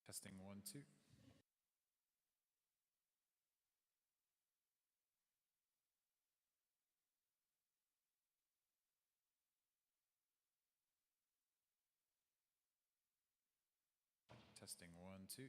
Testing 1, 2. Testing 1, 2.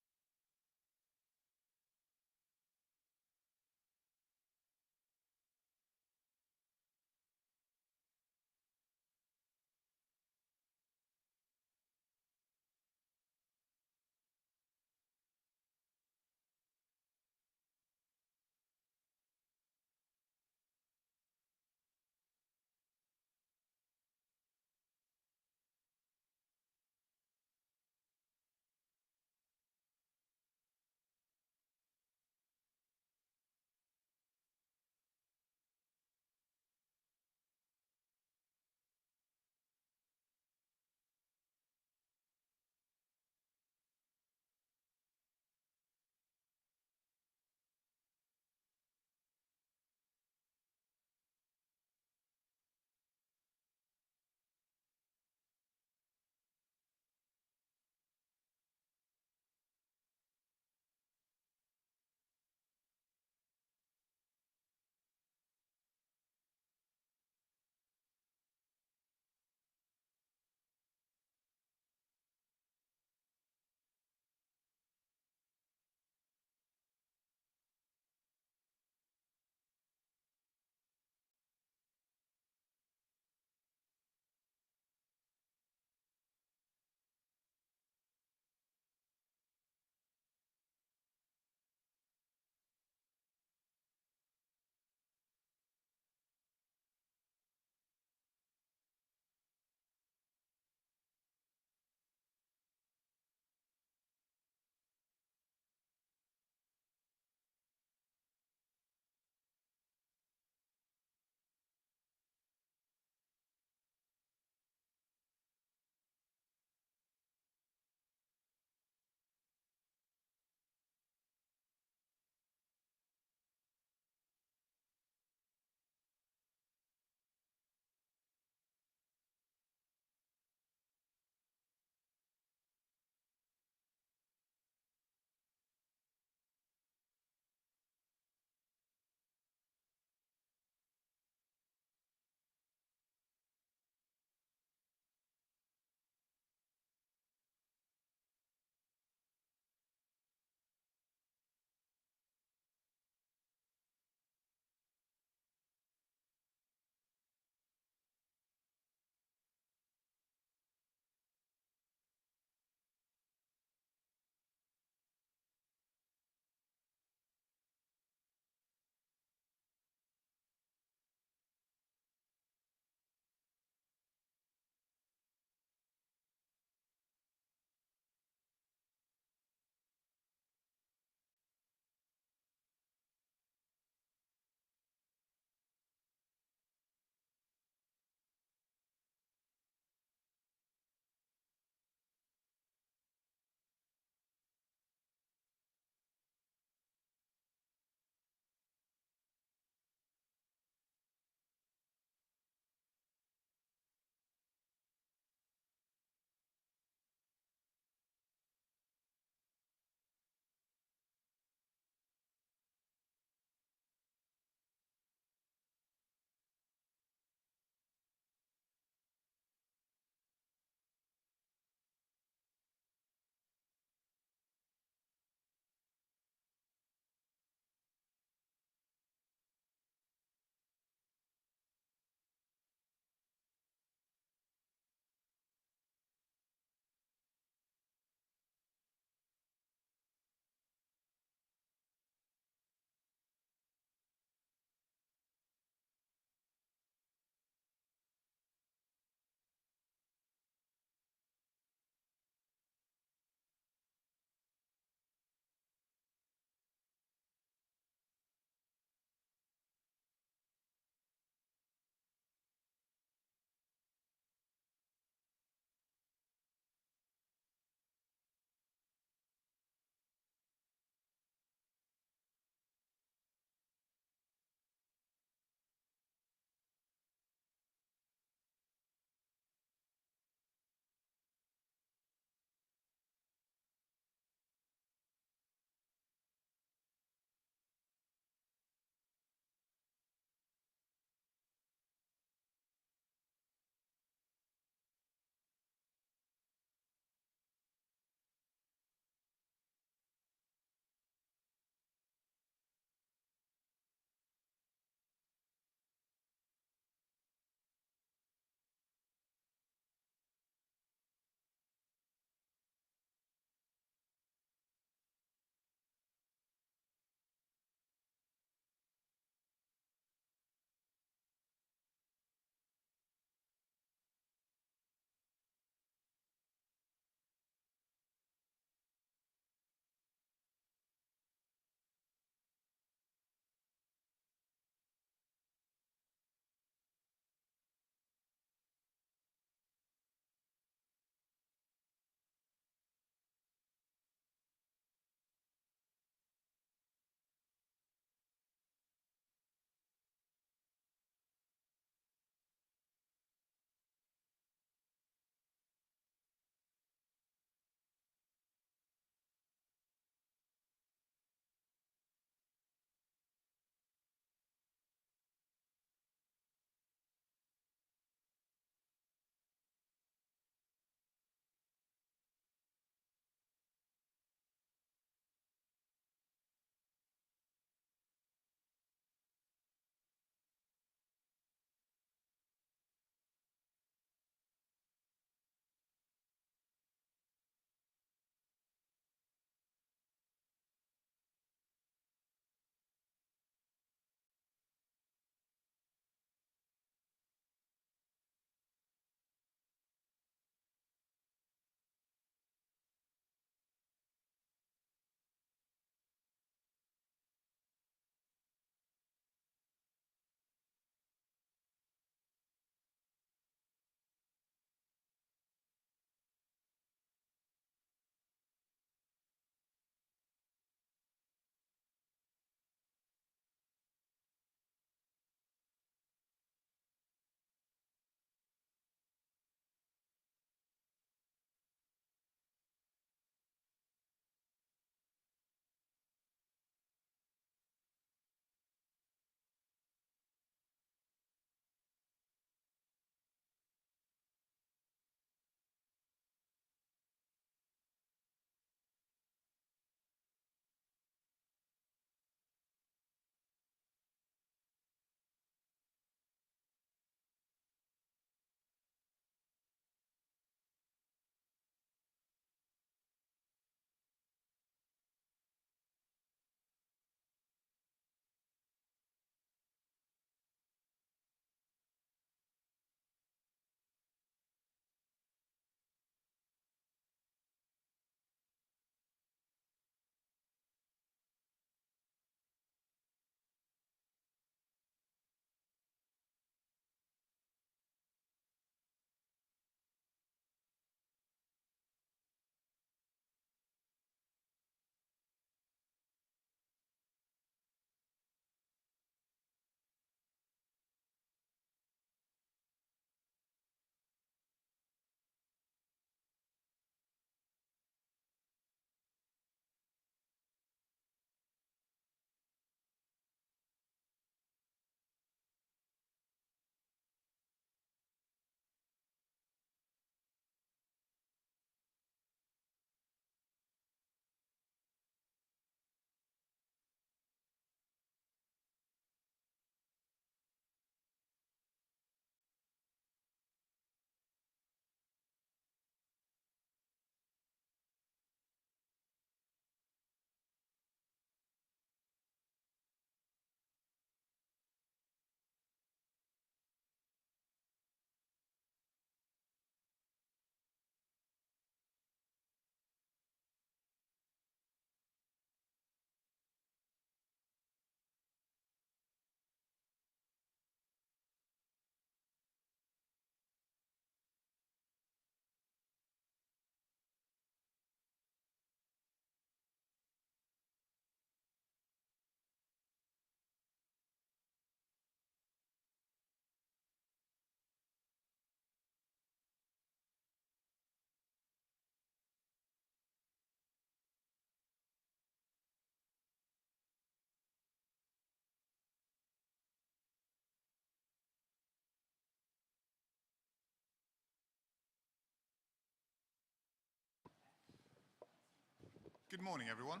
Good morning, everyone.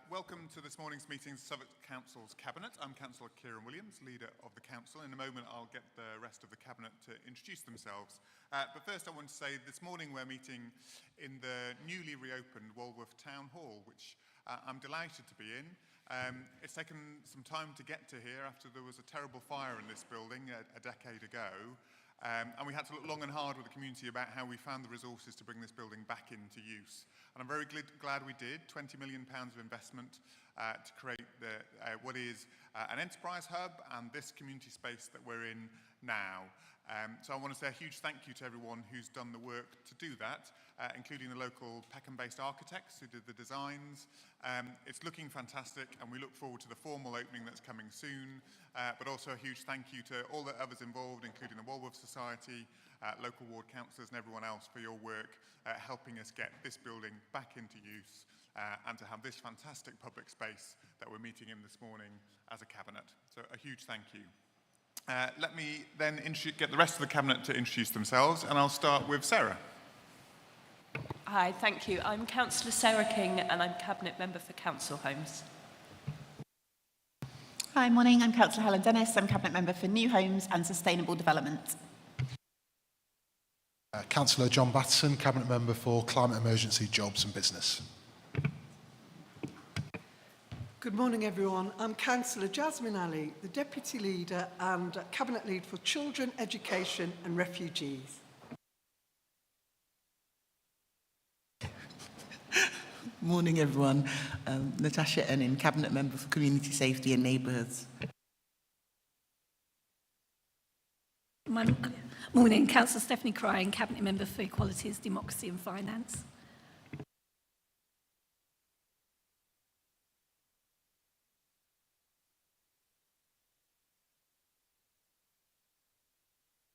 Welcome to this morning's meeting of Southwark Council's Cabinet. I'm Councillor Kieran Williams, leader of the Council. In a moment, I'll get the rest of the Cabinet to introduce themselves. But first, I want to say this morning we're meeting in the newly reopened Walworth Town Hall, which I'm delighted to be in. It's taken some time to get to here after there was a terrible fire in this building a decade ago. And we had to look long and hard with the community about how we found the resources to bring this building back into use. And I'm very glad we did. £20 million of investment to create what is an enterprise hub and this community space that we're in now. So I want to say a huge thank you to everyone who's done the work to do that, including the local Peckham-based architects who did the designs. It's looking fantastic, and we look forward to the formal opening that's coming soon. But also a huge thank you to all the others involved, including the Walworth Society, local ward councillors and everyone else for your work helping us get this building back into use and to have this fantastic public space that we're meeting in this morning as a Cabinet. So a huge thank you. Let me then get the rest of the Cabinet to introduce themselves, and I'll start with Sarah. Hi, thank you. I'm Councillor Sarah King, and I'm Cabinet Member for Council Homes. Hi, morning. I'm Councillor Helen Dennis. I'm Cabinet Member for New Homes and Sustainable Development. Councillor John Batterson, Cabinet Member for Climate Emergency, Jobs and Business. Good morning, everyone. I'm Councillor Jasmine Ali, the Deputy Leader and Cabinet Lead for Children, Education and Refugees. Morning, everyone. Natasha Ennin, Cabinet Member for Community Safety and Neighbourhoods. Morning, Councillor Stephanie Cryan, Cabinet Member for Equalities, Democracy and Finance.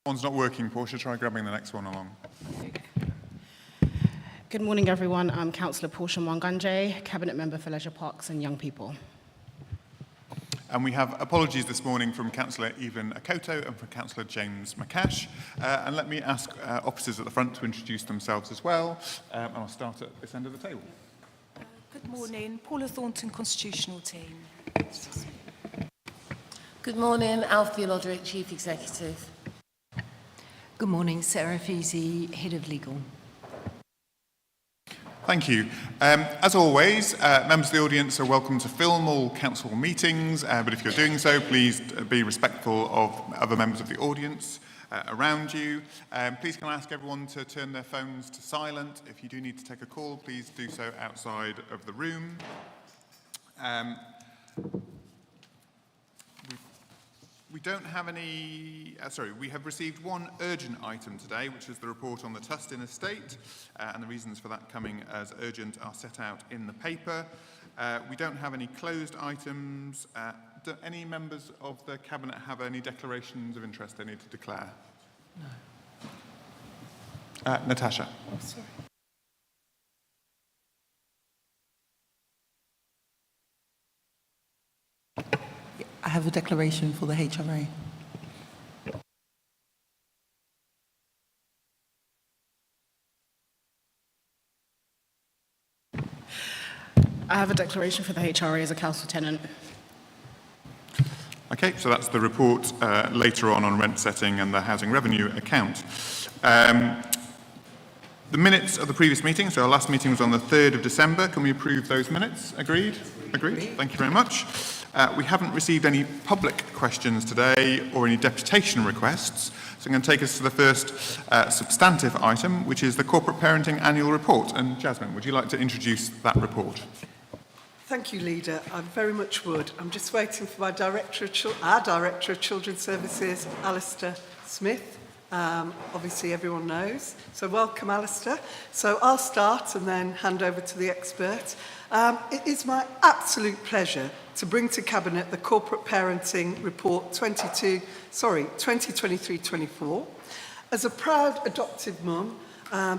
One's not working, Portia. Try grabbing the next one along. Good morning, everyone. I'm Councillor Portia Mwanganje, Cabinet Member for Leisure Parks and Young People. And we have apologies this morning from Councillor Evelyn Akoto and from Councillor James McCash. And let me ask officers at the front to introduce themselves as well. And I'll start at this end of the table. Good morning, Paula Thornton, Constitutional Team. Good morning, Alfie Loderick, Chief Executive. Good morning, Sarah Feasy, Head of Legal. Thank you. As always, members of the audience are welcome to film all council meetings, but if you're doing so, please be respectful of other members of the audience around you. Please can I ask everyone to turn their phones to silent. If you do need to take a call, please do so outside of the room. We don't have any, we have received one urgent item today, which is the report on the Tustin estate, and the reasons for that coming as urgent are set out in the paper. We don't have any closed items. Do any members of the Cabinet have any declarations of interest they need to declare? No. Natasha. Oh, sorry. I have a declaration for the HRA. I have a declaration for the HRA as a council tenant. Okay, so that's the report later on rent setting and the housing revenue account. The minutes of the previous meeting, so our last meeting was on the 3rd of December. Can we approve those minutes? Agreed? Agreed. Thank you very much. We haven't received any public questions today or any deputation requests, so I'm going to take us to the first substantive item, which is the Corporate Parenting Annual Report. And Jasmine, would you like to introduce that report? Thank you, Leader. I very much would. I'm just waiting for my our Director of Children's Services, Alistair Smith. Obviously, everyone knows. So welcome, Alistair. So I'll start and then hand over to the expert. It is my absolute pleasure to bring to Cabinet the Corporate Parenting Report 2023-24. As a proud adoptive mum,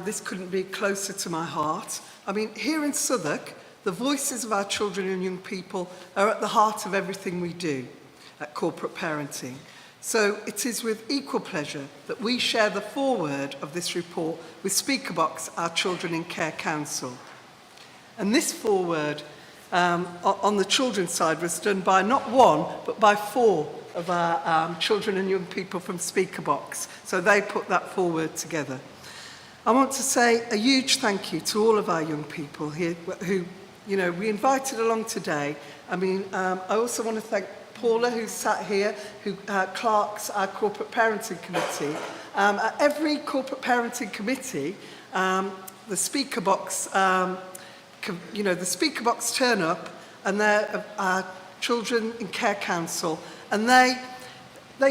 this couldn't be closer to my heart. I mean, here in Southwark, the voices of our children and young people are at the heart of everything we do at corporate parenting. So it is with equal pleasure that we share the foreword of this report with Speakerbox, our Children in Care Council. And this foreword on the children's side was done by not one, but by 4 of our children and young people from Speakerbox. So they put that foreword together. I want to say a huge thank you to all of our young people here who, you know, we invited along today. I mean, I also want to thank Paula, who's sat here, who clerks our corporate parenting committee. At every corporate parenting committee, the Speakerbox, the Speakerbox turn up, and they're our Children in Care Council, and they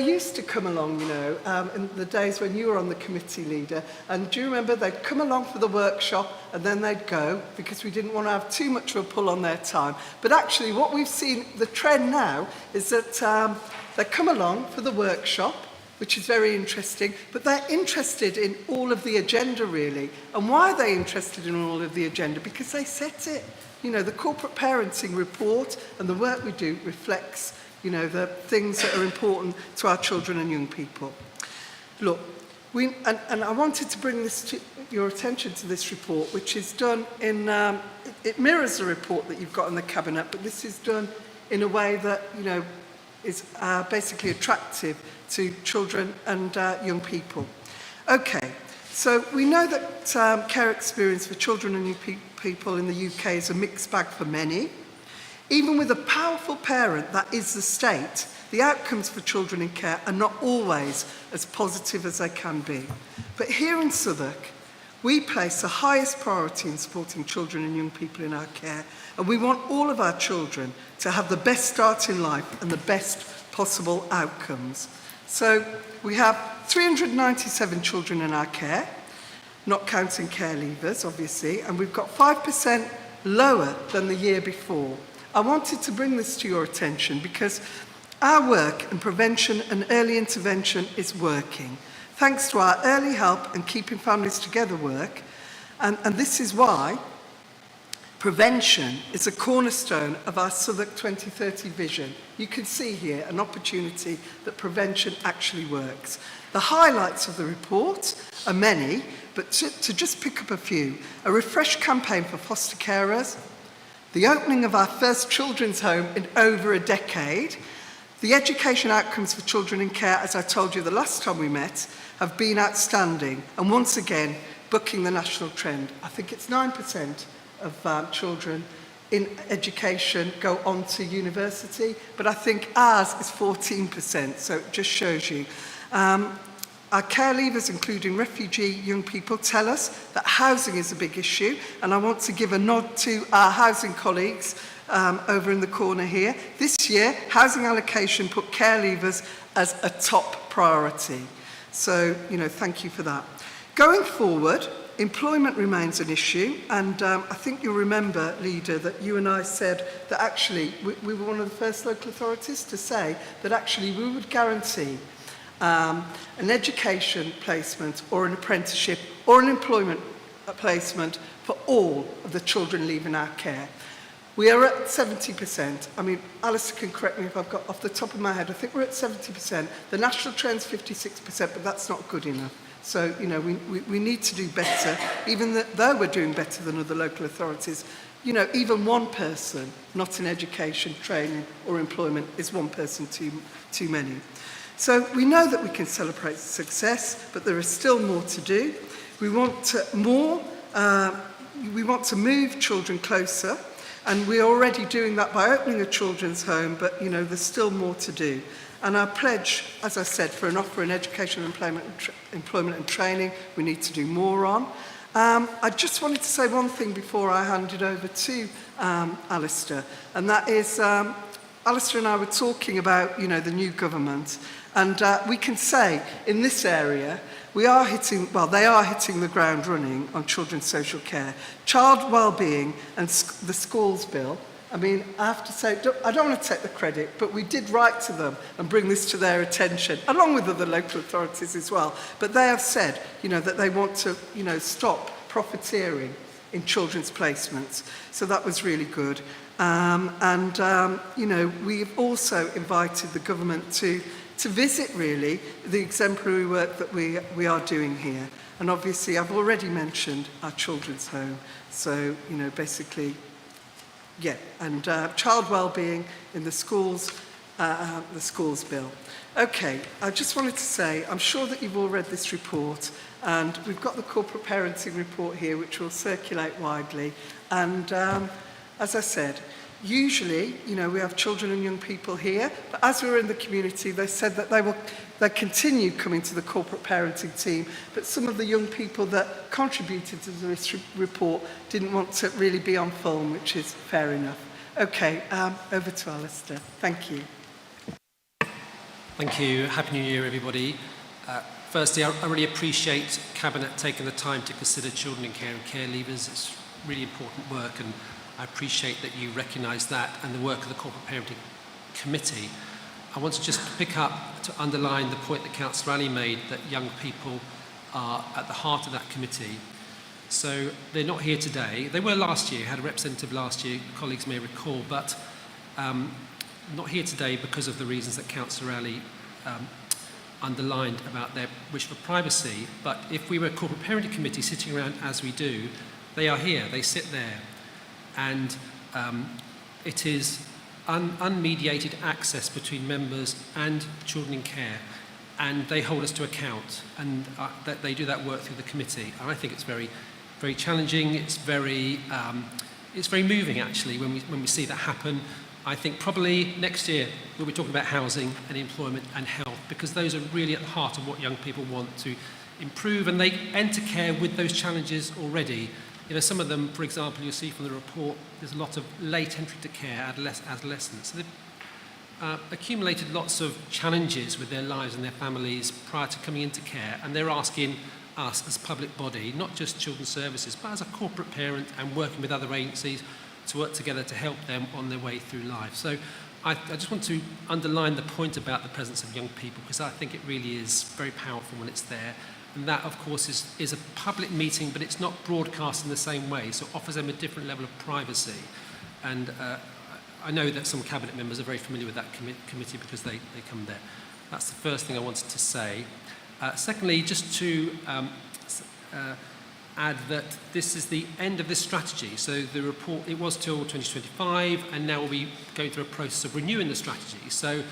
used to come along, you know, in the days when you were on the committee, leader. And do you remember they'd come along for the workshop and then they'd go because we didn't want to have too much of a pull on their time. But actually what we've seen, the trend now, is that they come along for the workshop, which is very interesting, but they're interested in all of the agenda, really. And why are they interested in all of the agenda? Because they set it. You know, the corporate parenting report and the work we do reflects, you know, the things that are important to our children and young people. Look, and I wanted to bring this to your attention to this report, which is done in, it mirrors the report that you've got in the Cabinet, but this is done in a way that, you know, is basically attractive to children and young people. Okay, so we know that care experience for children and young people in the UK is a mixed bag for many. Even with a powerful parent that is the state, the outcomes for children in care are not always as positive as they can be. But here in Southwark, we place the highest priority in supporting children and young people in our care, and we want all of our children to have the best start in life and the best possible outcomes. So we have 397 children in our care, not counting care leavers, obviously, and we've got 5% lower than the year before. I wanted to bring this to your attention because our work in prevention and early intervention is working, thanks to our early help and keeping families together work, and this is why prevention is a cornerstone of our Southwark 2030 vision. You can see here an opportunity that prevention actually works. The highlights of the report are many, but to just pick up a few: a refreshed campaign for foster carers, the opening of our first children's home in over a decade, the education outcomes for children in care, as I told you the last time we met, have been outstanding, and once again, bucking the national trend. I think it's 9% of children in education go on to university, but I think ours is 14%, so it just shows you. Our care leavers, including refugee young people, tell us that housing is a big issue, and I want to give a nod to our housing colleagues over in the corner here. This year, housing allocation put care leavers as a top priority. So, you know, thank you for that. Going forward, employment remains an issue, and I think you'll remember, Leader, that you and I said that actually we were one of the first local authorities to say that actually we would guarantee an education placement or an apprenticeship or an employment placement for all of the children leaving our care. We are at 70%. I mean, Alistair can correct me if I've got off the top of my head. I think we're at 70%. The national trend's 56%, but that's not good enough. So, you know, we need to do better, even though we're doing better than other local authorities. You know, even one person not in education, training or employment is one person too many. So we know that we can celebrate success, but there is still more to do. We want to move children closer, and we're already doing that by opening a children's home, but you know, there's still more to do. And our pledge, as I said, for an offer in education, employment and training, we need to do more on. I just wanted to say one thing before I hand it over to Alistair, and that is, Alistair and I were talking about, you know, the new government, and we can say in this area, they are hitting the ground running on children's social care, child wellbeing and the schools bill. I mean, I have to say, I don't want to take the credit, but we did write to them and bring this to their attention, along with other local authorities as well. But they have said, you know, that they want to, you know, stop profiteering in children's placements. So that was really good. You know, we've also invited the government to to visit really the exemplary work that we are doing here. And obviously I've already mentioned our children's home. So, you know, basically, yeah, and child wellbeing in the schools bill. Okay, I just wanted to say, I'm sure that you've all read this report, and we've got the corporate parenting report here, which will circulate widely. And as I said, usually, you know, we have children and young people here, but as we were in the community, they said that they continue coming to the corporate parenting team, but some of the young people that contributed to this report didn't want to really be on film, which is fair enough. Okay, over to Alistair. Thank you. Thank you. Happy New Year, everybody. Firstly, I really appreciate Cabinet taking the time to consider children in care and care leavers. It's really important work, and I appreciate that you recognise that and the work of the Corporate Parenting Committee. I want to just pick up to underline the point that Councillor Ali made, that young people are at the heart of that committee. So they're not here today. They were last year, had a representative last year, colleagues may recall, but not here today because of the reasons that Councillor Ali underlined about their wish for privacy. But if we were a Corporate Parenting Committee sitting around as we do, they are here, they sit there. And it is unmediated access between members and children in care, and they hold us to account, and that they do that work through the committee. And I think it's very, very challenging. It's very moving actually when we see that happen. I think probably next year we'll be talking about housing and employment and health, because those are really at the heart of what young people want to improve, and they enter care with those challenges already. You know, some of them, for example, you'll see from the report, there's a lot of late entry to care, adolescents. So they've accumulated lots of challenges with their lives and their families prior to coming into care, and they're asking us as a public body, not just children's services, but as a corporate parent and working with other agencies to work together to help them on their way through life. So I just want to underline the point about the presence of young people, because I think it really is very powerful when it's there. And that, of course, is a public meeting, but it's not broadcast in the same way, so it offers them a different level of privacy. And I know that some Cabinet members are very familiar with that committee because they come there. That's the first thing I wanted to say. Secondly, just to add that this is the end of this strategy. So the report, it was till 2025, and now we'll be going through a process of renewing the strategy. So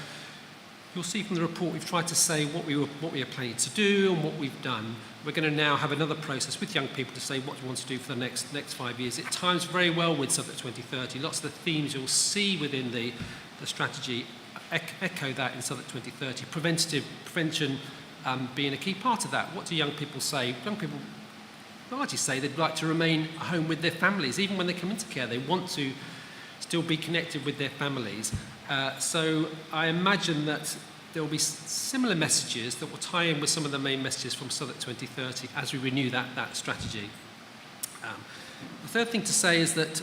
you'll see from the report we've tried to say what we are planning to do and what we've done. We're going to now have another process with young people to say what we want to do for the next 5 years. It times very well with Southwark 2030. Lots of the themes you'll see within the strategy echo that in Southwark 2030. Prevention being a key part of that. What do young people say? Young people largely say they'd like to remain at home with their families. Even when they come into care, they want to still be connected with their families. So I imagine that there will be similar messages that will tie in with some of the main messages from Southwark 2030 as we renew that strategy. The third thing to say is that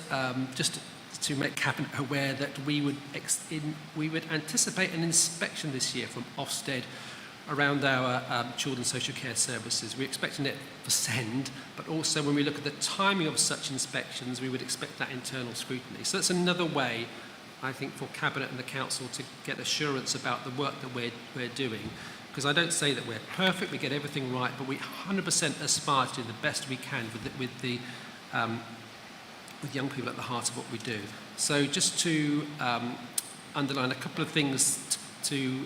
just to make Cabinet aware that we would anticipate an inspection this year from Ofsted around our children's social care services. We're expecting it for SEND, but also when we look at the timing of such inspections, we would expect that internal scrutiny. So that's another way, I think, for Cabinet and the Council to get assurance about the work that we're doing. Because I don't say that we're perfect, we get everything right, but we 100% aspire to do the best we can with young people at the heart of what we do. So just to underline a couple of things to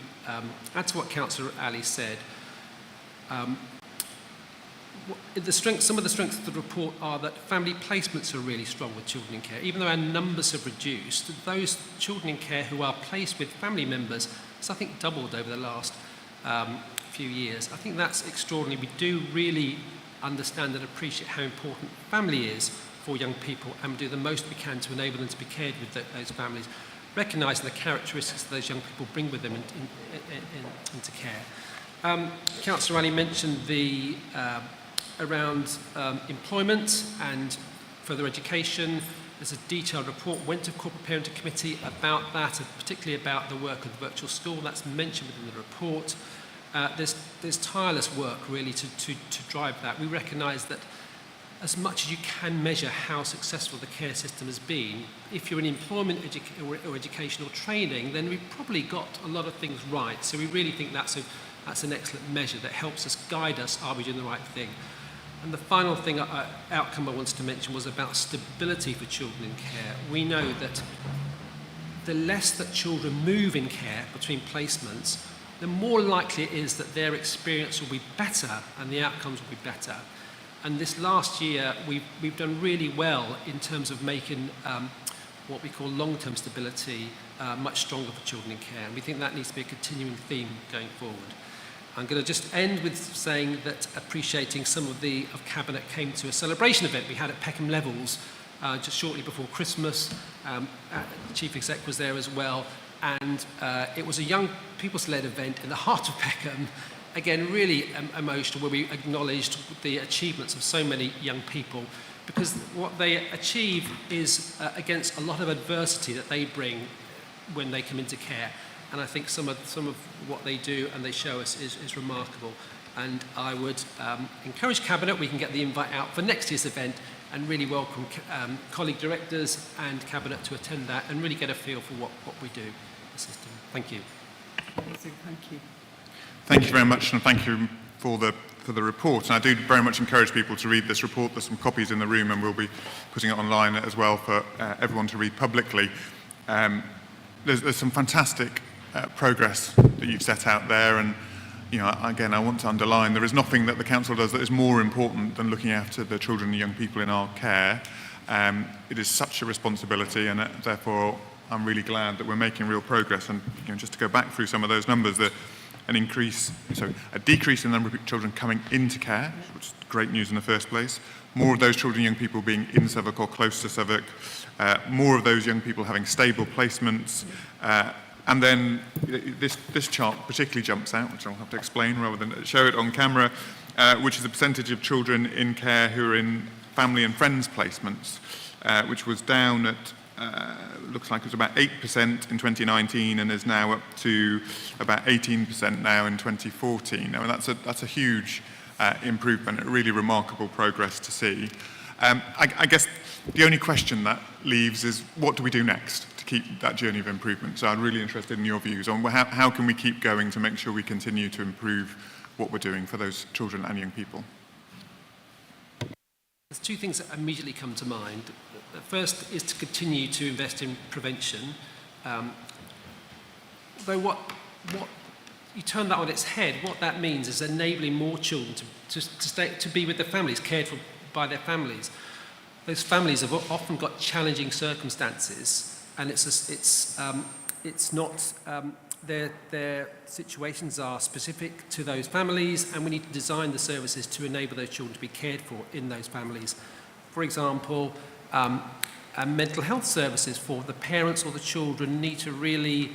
add to what Councillor Ali said. Some of the strengths of the report are that family placements are really strong with children in care. Even though our numbers have reduced, those children in care who are placed with family members has, I think, doubled over the last few years. I think that's extraordinary. We do really understand and appreciate how important family is for young people, and do the most we can to enable them to be cared with those families, recognising the characteristics that those young people bring with them into care. Councillor Ali mentioned around employment and further education. There's a detailed report went to Corporate Parenting Committee about that, and particularly about the work of the virtual school. That's mentioned within the report. There's tireless work really to drive that. We recognise that as much as you can measure how successful the care system has been, if you're in employment or education or training, then we've probably got a lot of things right. So we really think that's an excellent measure that helps us guide us, are we doing the right thing? And the final thing, outcome I wanted to mention was about stability for children in care. We know that the less that children move in care between placements, the more likely it is that their experience will be better and the outcomes will be better. And this last year, we've done really well in terms of making what we call long-term stability much stronger for children in care. And we think that needs to be a continuing theme going forward. I'm going to just end with saying that appreciating some of Cabinet came to a celebration event we had at Peckham Levels just shortly before Christmas. The Chief Exec was there as well. And it was a young people's-led event in the heart of Peckham. Again, really emotional, where we acknowledged the achievements of so many young people, because what they achieve is against a lot of adversity that they bring when they come into care. And I think some of what they do and they show us is remarkable. And I would encourage Cabinet, we can get the invite out for next year's event, and really welcome colleague directors and Cabinet to attend that and really get a feel for what we do in the system. Thank you. Amazing, thank you. Thank you very much, and thank you for the report. And I do very much encourage people to read this report. There's some copies in the room, and we'll be putting it online as well for everyone to read publicly. There's some fantastic progress that you've set out there, and again, I want to underline there is nothing that the council does that is more important than looking after the children and young people in our care. It is such a responsibility, and therefore I'm really glad that we're making real progress. And just to go back through some of those numbers, a decrease in the number of children coming into care, which is great news in the first place. More of those children and young people being in Southwark or close to Southwark. More of those young people having stable placements. And then this chart particularly jumps out, which I'll have to explain rather than show it on camera, which is the percentage of children in care who are in family and friends placements, which was down at looks like it was about 8% in 2019 and is now up to about 18% now in 2014. I mean, that's a huge improvement, really remarkable progress to see. I guess the only question that leaves is, what do we do next to keep that journey of improvement? So I'm really interested in your views on how can we keep going to make sure we continue to improve what we're doing for those children and young people. There's two things that immediately come to mind. The first is to continue to invest in prevention. Though what you turn that on its head, what that means is enabling more children to be with their families, cared for by their families. Those families have often got challenging circumstances, and it's not their situations are specific to those families, and we need to design the services to enable those children to be cared for in those families. For example, mental health services for the parents or the children need to really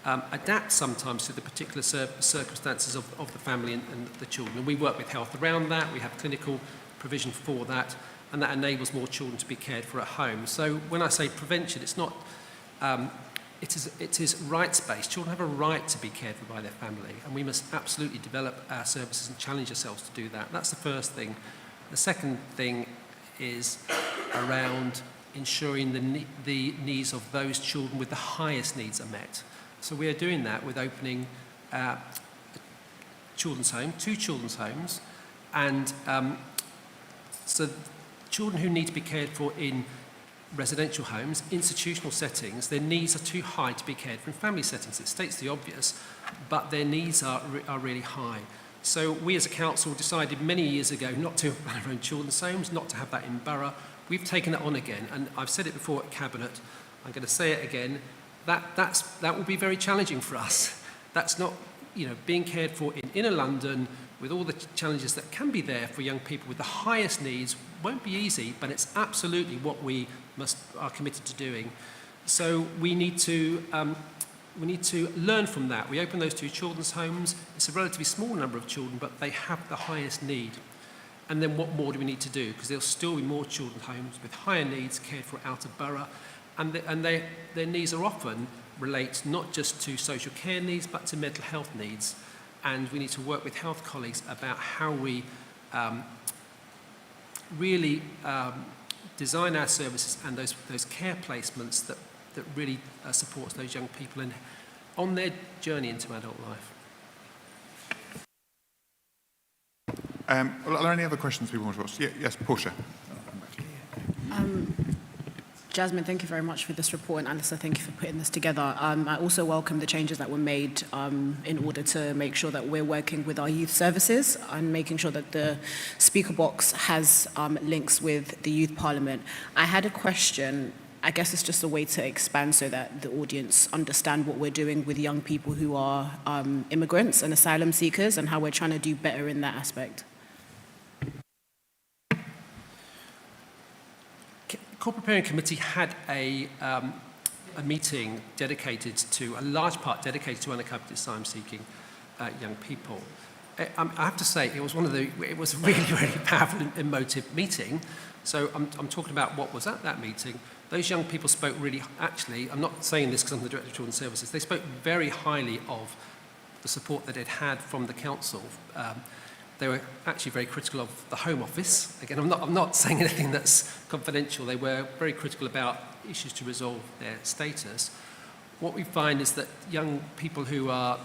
adapt sometimes to the particular circumstances of the family and the children. And we work with health around that. We have clinical provision for that, and that enables more children to be cared for at home. So when I say prevention, it's not, it is rights-based. Children have a right to be cared for by their family, and we must absolutely develop our services and challenge ourselves to do that. That's the first thing. The second thing is around ensuring the needs of those children with the highest needs are met. So we are doing that with opening children's home, 2 children's homes, and so children who need to be cared for in residential homes, institutional settings, their needs are too high to be cared for in family settings. It states the obvious, but their needs are really high. So we as a council decided many years ago not to run our own children's homes, not to have that in borough. We've taken that on again, and I've said it before at Cabinet, I'm going to say it again, that will be very challenging for us. That's not, being cared for in inner London with all the challenges that can be there for young people with the highest needs won't be easy, but it's absolutely what we are committed to doing. So we need to learn from that. We open those 2 children's homes. It's a relatively small number of children, but they have the highest need. And then what more do we need to do? Because there'll still be more children's homes with higher needs cared for out of borough, and their needs are often relate not just to social care needs, but to mental health needs. And we need to work with health colleagues about how we really design our services and those care placements that really supports those young people and on their journey into adult life. Well, are there any other questions people want to ask? Yes, Portia. Jasmine, thank you very much for this report, and Alistair, thank you for putting this together. I also welcome the changes that were made in order to make sure that we're working with our youth services and making sure that the speaker box has links with the youth parliament. I had a question. I guess it's just a way to expand so that the audience understand what we're doing with young people who are immigrants and asylum seekers and how we're trying to do better in that aspect. Corporate Parent Committee had a meeting dedicated to, a large part dedicated to unaccompanied asylum-seeking young people. I have to say, it was a really, really powerful and emotive meeting. So I'm talking about what was at that meeting. Those young people spoke really, actually, I'm not saying this because I'm the Director of Children's Services, they spoke very highly of the support that they'd had from the council. They were actually very critical of the Home Office. Again, I'm not saying anything that's confidential. They were very critical about issues to resolve their status. What we find is that young people who are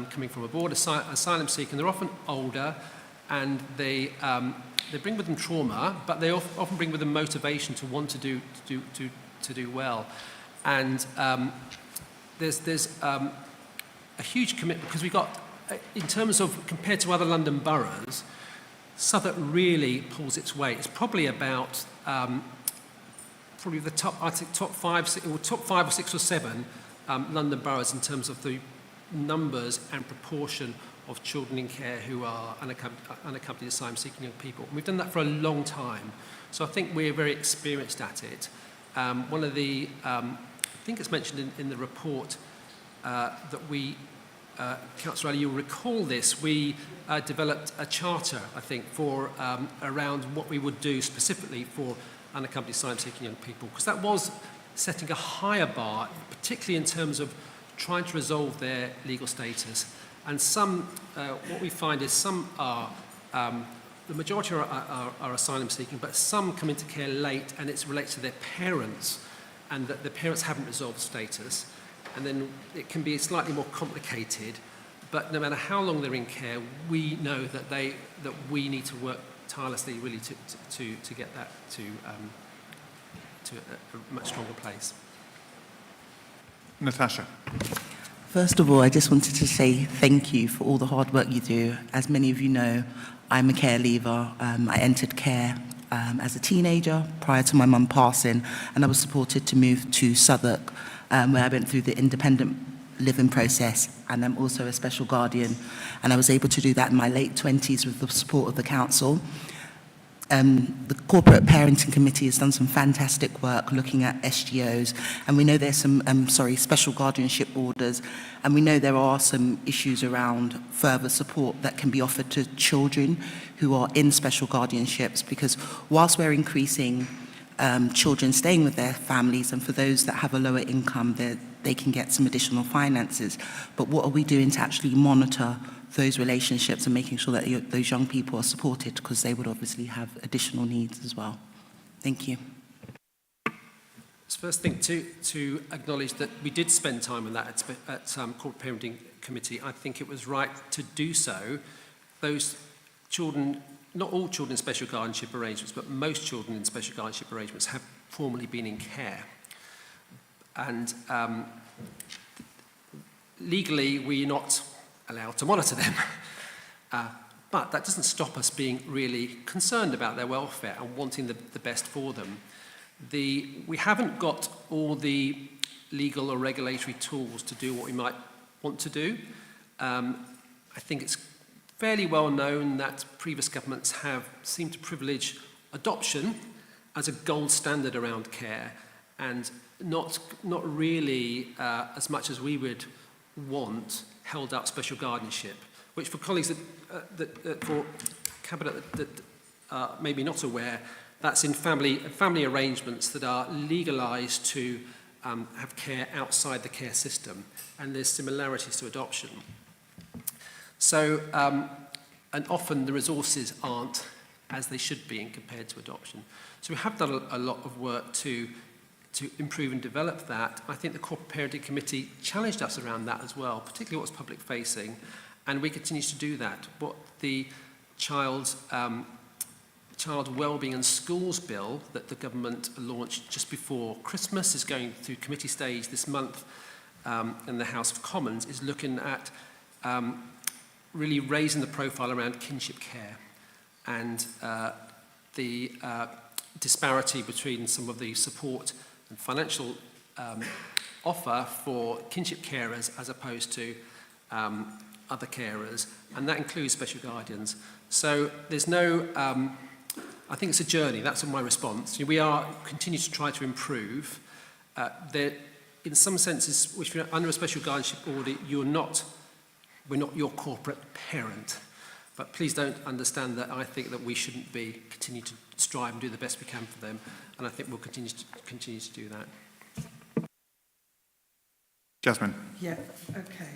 coming from abroad, asylum seeking, they're often older, and they bring with them trauma, but they often bring with them motivation to want to do well. And there's a huge commitment, because we've got, in terms of, compared to other London boroughs, Southwark really pulls its weight. It's probably about, probably the top 5 or 6 or 7 London boroughs in terms of the numbers and proportion of children in care who are unaccompanied asylum-seeking young people. And we've done that for a long time. So I think we're very experienced at it. One of the, I think it's mentioned in the report that we, Councillor Ali, you'll recall this, we developed a charter, I think, for around what we would do specifically for unaccompanied asylum-seeking young people, because that was setting a higher bar, particularly in terms of trying to resolve their legal status. And some, what we find is some are, the majority are asylum-seeking, but some come into care late, and it's related to their parents, and that the parents haven't resolved status. And then it can be slightly more complicated, but no matter how long they're in care, we know that we need to work tirelessly really to get that to a much stronger place. Natasha. First of all, I just wanted to say thank you for all the hard work you do. As many of you know, I'm a care leaver. I entered care as a teenager prior to my mum passing, and I was supported to move to Southwark, where I went through the independent living process, and I'm also a special guardian, and I was able to do that in my late 20s with the support of the council. The Corporate Parenting Committee has done some fantastic work looking at SGOs, and we know there's some special guardianship orders, and we know there are some issues around further support that can be offered to children who are in special guardianships, because whilst we're increasing children staying with their families, and for those that have a lower income, they can get some additional finances. But what are we doing to actually monitor those relationships and making sure that those young people are supported, because they would obviously have additional needs as well? Thank you. It's first thing to acknowledge that we did spend time on that at Corporate Parenting Committee. I think it was right to do so. Those children, not all children in special guardianship arrangements, but most children in special guardianship arrangements have formerly been in care. And legally, we're not allowed to monitor them. But that doesn't stop us being really concerned about their welfare and wanting the best for them. We haven't got all the legal or regulatory tools to do what we might want to do. I think it's fairly well known that previous governments have seemed to privilege adoption as a gold standard around care, and not really as much as we would want held up special guardianship, which for colleagues for Cabinet that are maybe not aware, that's in family arrangements that are legalised to have care outside the care system, and there's similarities to adoption. So, and often the resources aren't as they should be in compared to adoption. So we have done a lot of work to improve and develop that. I think the Corporate Parenting Committee challenged us around that as well, particularly what's public facing, and we continue to do that. What the Child Wellbeing and Schools Bill that the government launched just before Christmas is going through committee stage this month in the House of Commons, is looking at really raising the profile around kinship care and the disparity between some of the support and financial offer for kinship carers as opposed to other carers, and that includes special guardians. So there's no, I think it's a journey, that's my response. We are continue to try to improve. In some senses, if you're under a special guardianship order, we're not your corporate parent. But please don't understand that I think that we shouldn't continue to strive and do the best we can for them, and I think we'll continue to do that. Jasmine. Yeah, okay.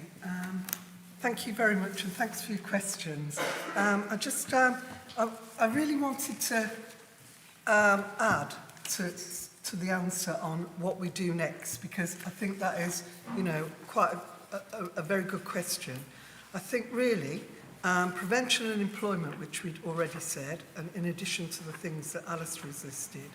Thank you very much, and thanks for your questions. I really wanted to add to the answer on what we do next, because I think that is, quite a very good question. I think really prevention and employment, which we'd already said, and in addition to the things that Alistair has listed,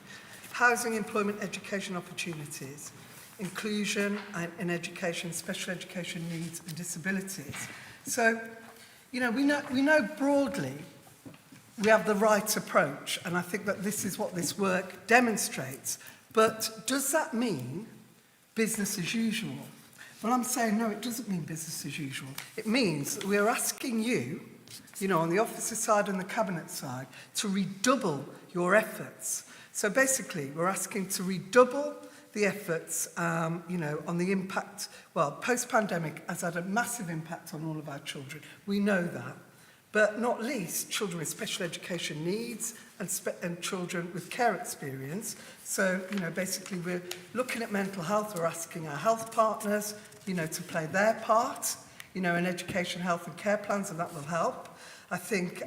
housing, employment, education opportunities, inclusion in education, special education needs and disabilities. So, we know broadly we have the right approach, and I think that this is what this work demonstrates. But does that mean business as usual? Well, I'm saying no, it doesn't mean business as usual. It means that we're asking you, on the officer side and the cabinet side, to redouble your efforts. So basically, we're asking to redouble the efforts, on the impact. Well, post-pandemic has had a massive impact on all of our children. We know that. But not least, children with special education needs and children with care experience. So, basically we're looking at mental health. We're asking our health partners, to play their part, in education, health and care plans, and that will help. I think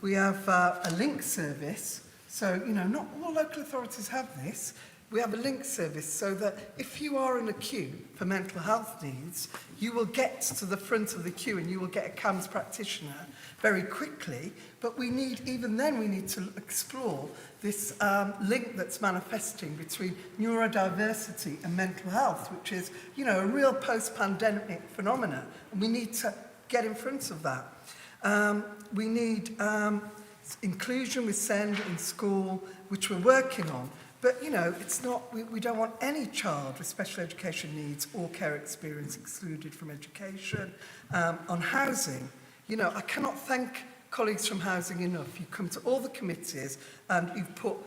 we have a link service. So, not all local authorities have this. We have a link service so that if you are in a queue for mental health needs, you will get to the front of the queue and you will get a CAMHS practitioner very quickly. But even then we need to explore this link that's manifesting between neurodiversity and mental health, which is, a real post-pandemic phenomenon. And we need to get in front of that. We need inclusion with SEND in school, which we're working on. But, it's not, we don't want any child with special education needs or care experience excluded from education. On housing, I cannot thank colleagues from housing enough. You come to all the committees and you've put,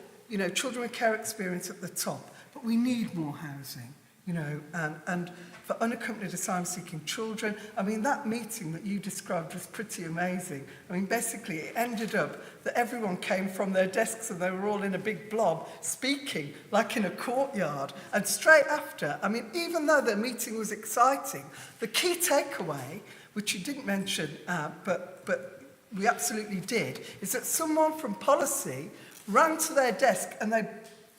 children with care experience at the top. But we need more housing, and for unaccompanied asylum-seeking children. I mean, that meeting that you described was pretty amazing. I mean, basically, it ended up that everyone came from their desks and they were all in a big blob speaking, like in a courtyard. And straight after, I mean, even though the meeting was exciting, the key takeaway, which you didn't mention, but we absolutely did, is that someone from policy ran to their desk and they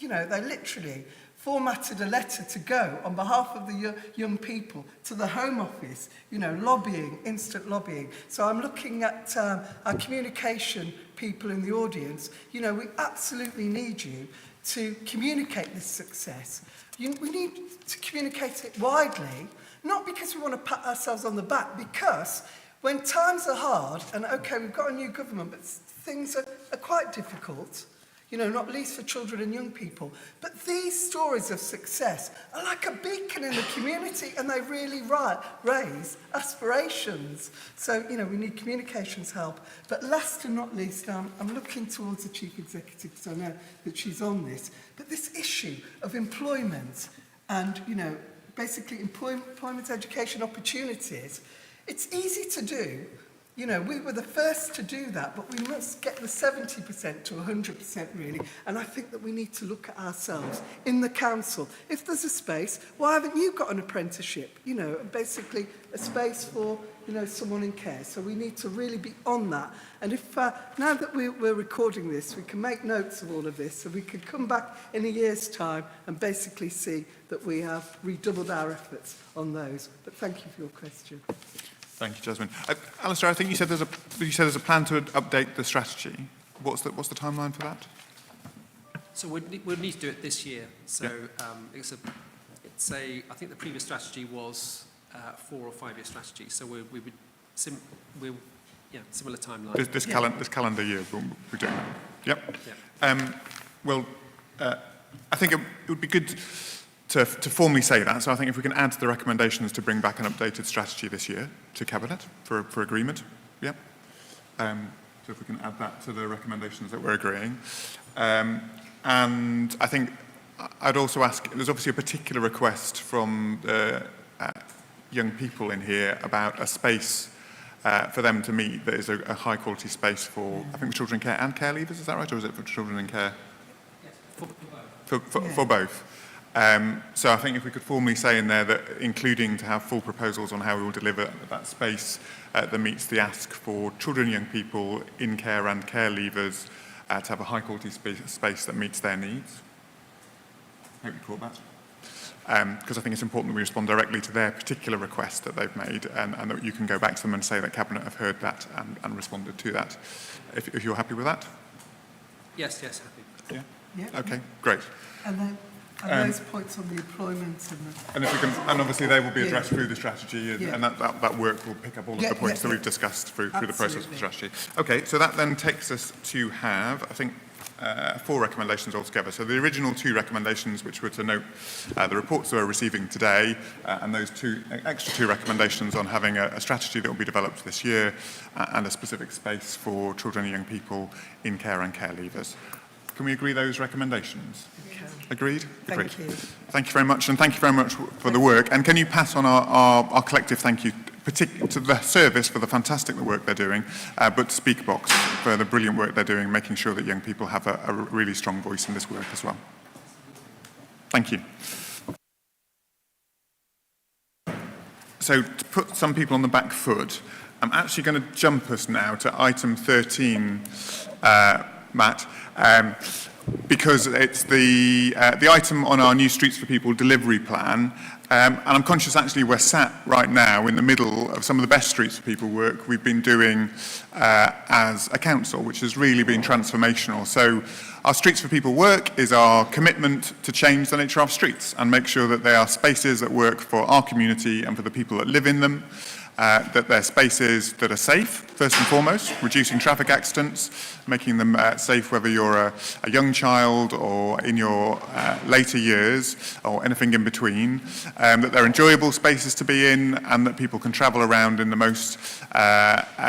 literally formatted a letter to go on behalf of the young people to the Home Office, lobbying, instant lobbying. So I'm looking at our communication people in the audience. We absolutely need you to communicate this success. We need to communicate it widely, not because we want to pat ourselves on the back, because when times are hard, and okay, we've got a new government, but things are quite difficult, not least for children and young people. But these stories of success are like a beacon in the community, and they really raise aspirations. So, we need communications help. But last and not least, I'm looking towards the Chief Executive, because I know that she's on this. But this issue of employment and, basically employment education opportunities, it's easy to do. You know, we were the first to do that, but we must get the 70% to 100% really. And I think that we need to look at ourselves in the council. If there's a space, why haven't you got an apprenticeship? You know, basically a space for, you know, someone in care. So we need to really be on that. And if now that we're recording this, we can make notes of all of this, so we could come back in a year's time and basically see that we have redoubled our efforts on those. But thank you for your question. Thank you, Jasmine. Alistair, I think you said there's a plan to update the strategy. What's the timeline for that? So we'll need to do it this year. So I think the previous strategy was 4 or 5 year strategy. So we would similar timeline. This calendar year we'll be doing that. Yep. I think it would be good to formally say that. So I think if we can add the recommendations to bring back an updated strategy this year to Cabinet for agreement. Yep. So if we can add that to the recommendations that we're agreeing. And I think I'd also ask, there's obviously a particular request from young people in here about a space for them to meet that is a high quality space for, I think, children in care and care leavers, is that right? Or is it for children in care? Yes, for both. So I think if we could formally say in there that including to have full proposals on how we will deliver that space that meets the ask for children and young people in care and care leavers to have a high quality space that meets their needs. I hope you caught that. Because I think it's important that we respond directly to their particular request that they've made and that you can go back to them and say that Cabinet have heard that and responded to that. If you're happy with that? Yes, happy. Yeah? Okay, great. And then those points on the employment and obviously they will be addressed through the strategy and that work will pick up all of the points that we've discussed through the process of the strategy. Okay, so that then takes us to have, I think, 4 recommendations altogether. So the original 2 recommendations, which were to note the reports that we're receiving today, and those extra 2 recommendations on having a strategy that will be developed this year and a specific space for children and young people in care and care leavers. Can we agree those recommendations? Agreed? Agreed. Thank you. Thank you very much, and thank you very much for the work. And can you pass on our collective thank you to the service for the fantastic work they're doing, but to Speakbox for the brilliant work they're doing, making sure that young people have a really strong voice in this work as well. Thank you. So to put some people on the back foot, I'm actually going to jump us now to item 13, Matt, because it's the item on our New Streets for People delivery plan. And I'm conscious actually we're sat right now in the middle of some of the best Streets for People work we've been doing as a council, which has really been transformational. So our Streets for People work is our commitment to change the nature of streets and make sure that they are spaces that work for our community and for the people that live in them. That they're spaces that are safe, first and foremost, reducing traffic accidents, making them safe whether you're a young child or in your later years or anything in between, that they're enjoyable spaces to be in and that people can travel around in the most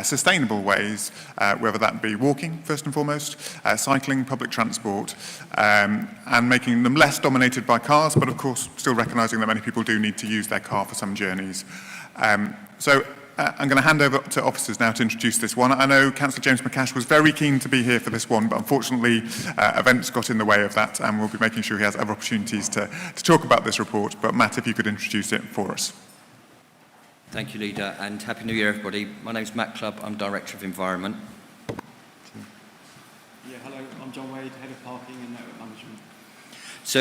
sustainable ways, whether that be walking, first and foremost, cycling, public transport, and making them less dominated by cars, but of course still recognising that many people do need to use their car for some journeys. So I'm going to hand over to officers now to introduce this one. I know Councillor James McCash was very keen to be here for this one, but unfortunately events got in the way of that, and we'll be making sure he has other opportunities to talk about this report. But Matt, if you could introduce it for us. Thank you, Leader, and Happy New Year, everybody. My name's Matt Clubb. I'm Director of Environment. Yeah, hello. I'm John Wade, Head of Parking and Network Management. So,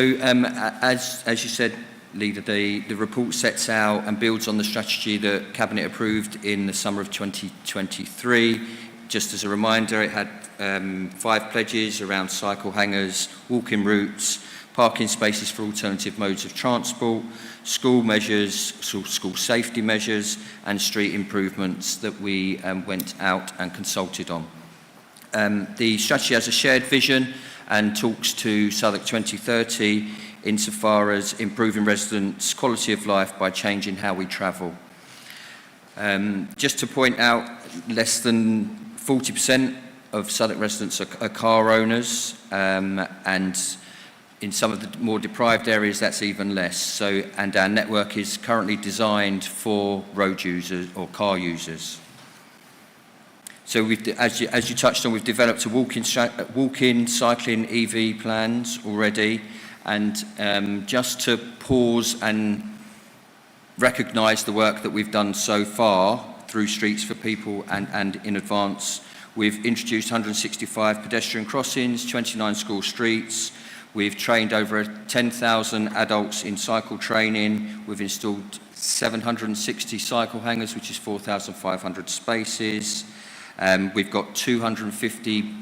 as you said, Leader, the report sets out and builds on the strategy that Cabinet approved in the summer of 2023. Just as a reminder, it had 5 pledges around cycle hangers, walking routes, parking spaces for alternative modes of transport, school measures, school safety measures, and street improvements that we went out and consulted on. The strategy has a shared vision and talks to Southwark 2030 insofar as improving residents' quality of life by changing how we travel. Just to point out, less than 40% of Southwark residents are car owners, and in some of the more deprived areas that's even less. So, and our network is currently designed for road users or car users. So as you touched on, we've developed a walk-in cycling EV plans already. And just to pause and recognise the work that we've done so far through Streets for People and in advance, we've introduced 165 pedestrian crossings, 29 school streets. We've trained over 10,000 adults in cycle training. We've installed 760 cycle hangers, which is 4,500 spaces. We've got 250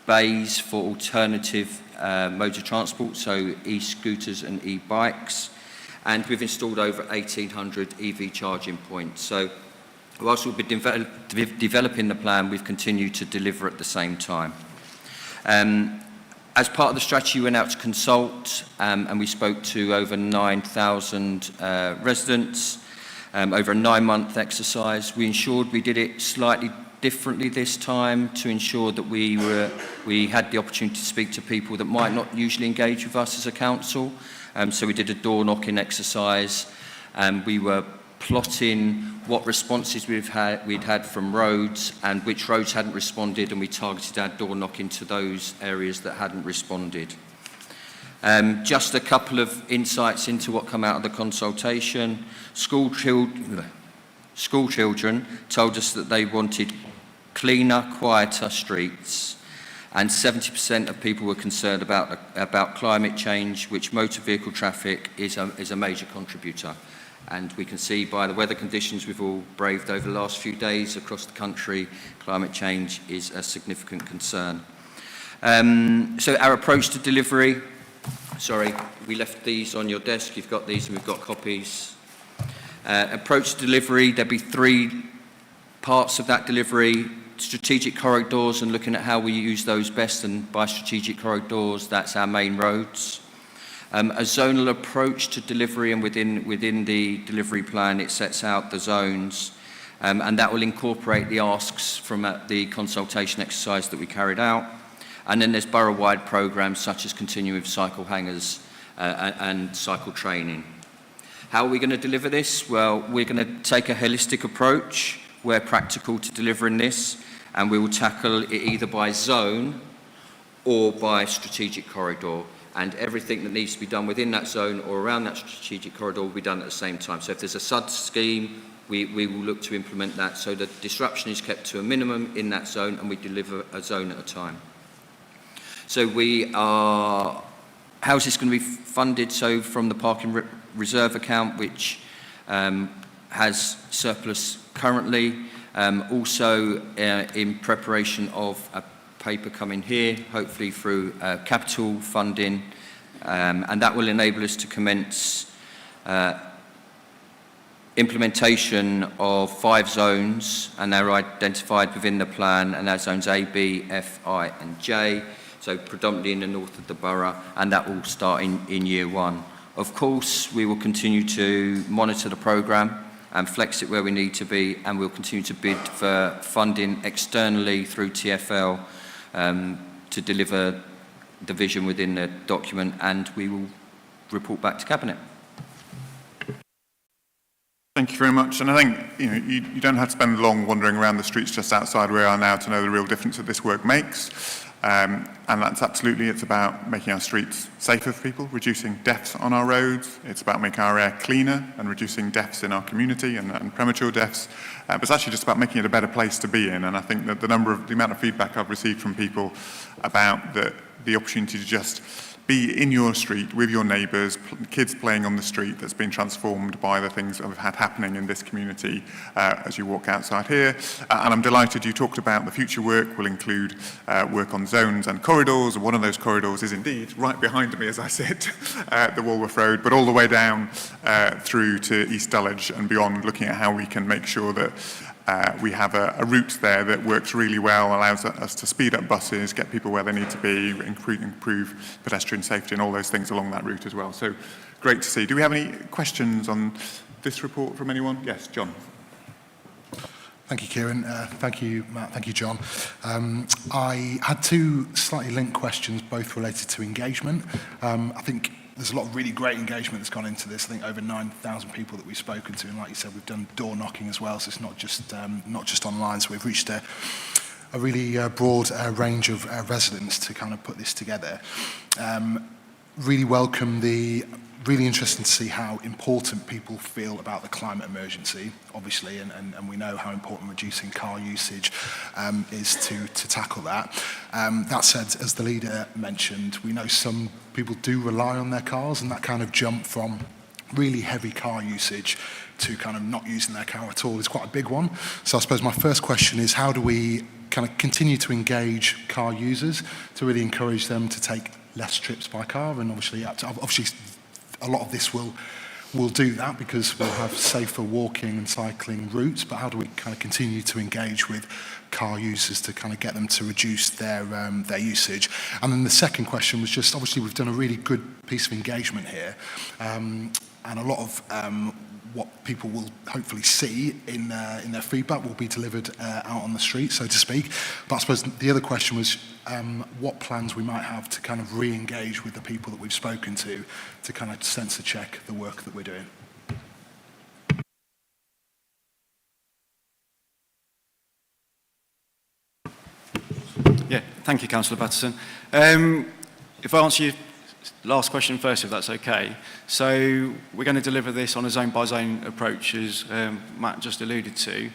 bays for alternative modes of transport, so e-scooters and e-bikes. And we've installed over 1,800 EV charging points. So whilst we've been developing the plan, we've continued to deliver at the same time. As part of the strategy, we went out to consult and we spoke to over 9,000 residents over a 9-month exercise. We ensured we did it slightly differently this time to ensure that we had the opportunity to speak to people that might not usually engage with us as a council. So we did a door knocking exercise, and we were plotting what responses we'd had from roads and which roads hadn't responded, and we targeted our door knocking to those areas that hadn't responded. Just a couple of insights into what come out of the consultation. School children told us that they wanted cleaner, quieter streets, and 70% of people were concerned about climate change, which motor vehicle traffic is a major contributor. And we can see by the weather conditions we've all braved over the last few days across the country, climate change is a significant concern. So our approach to delivery, sorry, we left these on your desk, you've got these and we've got copies. Approach to delivery, there'll be 3 parts of that delivery: strategic corridors and looking at how we use those best, and by strategic corridors, that's our main roads. A zonal approach to delivery, and within the delivery plan, it sets out the zones, and that will incorporate the asks from the consultation exercise that we carried out. And then there's borough-wide programmes such as continuing cycle hangers and cycle training. How are we going to deliver this? Well, we're going to take a holistic approach where practical to delivering this, and we will tackle it either by zone or by strategic corridor. And everything that needs to be done within that zone or around that strategic corridor will be done at the same time. So if there's a SUD scheme, we will look to implement that so that disruption is kept to a minimum in that zone, and we deliver a zone at a time. So how is this going to be funded? So from the parking reserve account, which has surplus currently, also in preparation of a paper coming here, hopefully through capital funding, and that will enable us to commence implementation of 5 zones, and they're identified within the plan, and they're zones A, B, F, I and J, so predominantly in the north of the borough, and that will start in year 1. Of course, we will continue to monitor the programme and flex it where we need to be, and we'll continue to bid for funding externally through TfL to deliver the vision within the document, and we will report back to Cabinet. Thank you very much. And I think you don't have to spend long wandering around the streets just outside where we are now to know the real difference that this work makes. And that's absolutely, it's about making our streets safer for people, reducing deaths on our roads. It's about making our air cleaner and reducing deaths in our community and premature deaths. But it's actually just about making it a better place to be in. And I think that the amount of feedback I've received from people about the opportunity to just be in your street with your neighbours, kids playing on the street, that's been transformed by the things that we've had happening in this community as you walk outside here. And I'm delighted you talked about the future work will include work on zones and corridors. One of those corridors is indeed right behind me as I sit, the Walworth Road, but all the way down through to East Dulwich and beyond, looking at how we can make sure that we have a route there that works really well, allows us to speed up buses, get people where they need to be, improve pedestrian safety and all those things along that route as well. So great to see. Do we have any questions on this report from anyone? Yes, John. Thank you, Kieran. Thank you, Matt. Thank you, John. I had 2 slightly linked questions, both related to engagement. I think there's a lot of really great engagement that's gone into this. I think over 9,000 people that we've spoken to, and like you said, we've done door knocking as well, so it's not just online. So we've reached a really broad range of residents to kind of put this together. Really welcome really interesting to see how important people feel about the climate emergency, obviously, and we know how important reducing car usage is to tackle that. That said, as the leader mentioned, we know some people do rely on their cars, and that kind of jump from really heavy car usage to kind of not using their car at all is quite a big one. So I suppose my first question is, how do we kind of continue to engage car users to really encourage them to take less trips by car? And obviously a lot of this will do that because we'll have safer walking and cycling routes, but how do we kind of continue to engage with car users to kind of get them to reduce their usage? And then the second question was just, obviously we've done a really good piece of engagement here, and a lot of what people will hopefully see in their feedback will be delivered out on the street, so to speak. But I suppose the other question was what plans we might have to kind of re-engage with the people that we've spoken to kind of sense check the work that we're doing. Yeah, thank you, Councillor Patterson. If I answer your last question first, if that's okay. So we're going to deliver this on a zone-by-zone approach, as Matt just alluded to.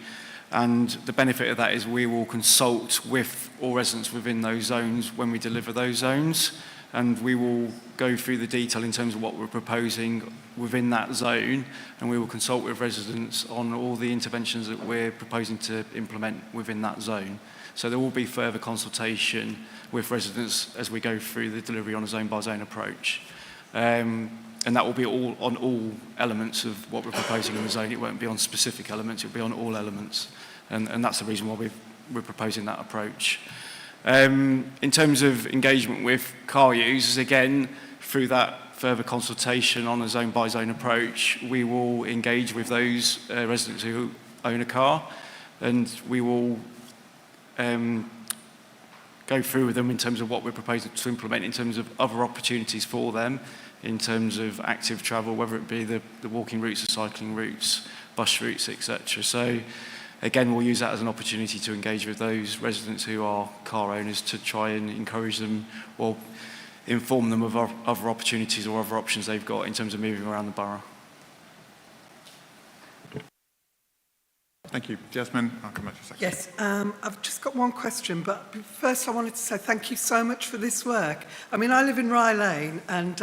And the benefit of that is we will consult with all residents within those zones when we deliver those zones. And we will go through the detail in terms of what we're proposing within that zone. And we will consult with residents on all the interventions that we're proposing to implement within that zone. So there will be further consultation with residents as we go through the delivery on a zone-by-zone approach. And that will be on all elements of what we're proposing in the zone. It won't be on specific elements, it'll be on all elements. And that's the reason why we're proposing that approach. In terms of engagement with car users, again, through that further consultation on a zone-by-zone approach, we will engage with those residents who own a car, and we will go through with them in terms of what we're proposing to implement in terms of other opportunities for them, in terms of active travel, whether it be the walking routes, the cycling routes, bus routes, etc. So again, we'll use that as an opportunity to engage with those residents who are car owners to try and encourage them or inform them of other opportunities or other options they've got in terms of moving around the borough. Thank you. Jasmine, I'll come back to you in a second. Yes, I've just got one question, but first I wanted to say thank you so much for this work. I mean, I live in Rye Lane and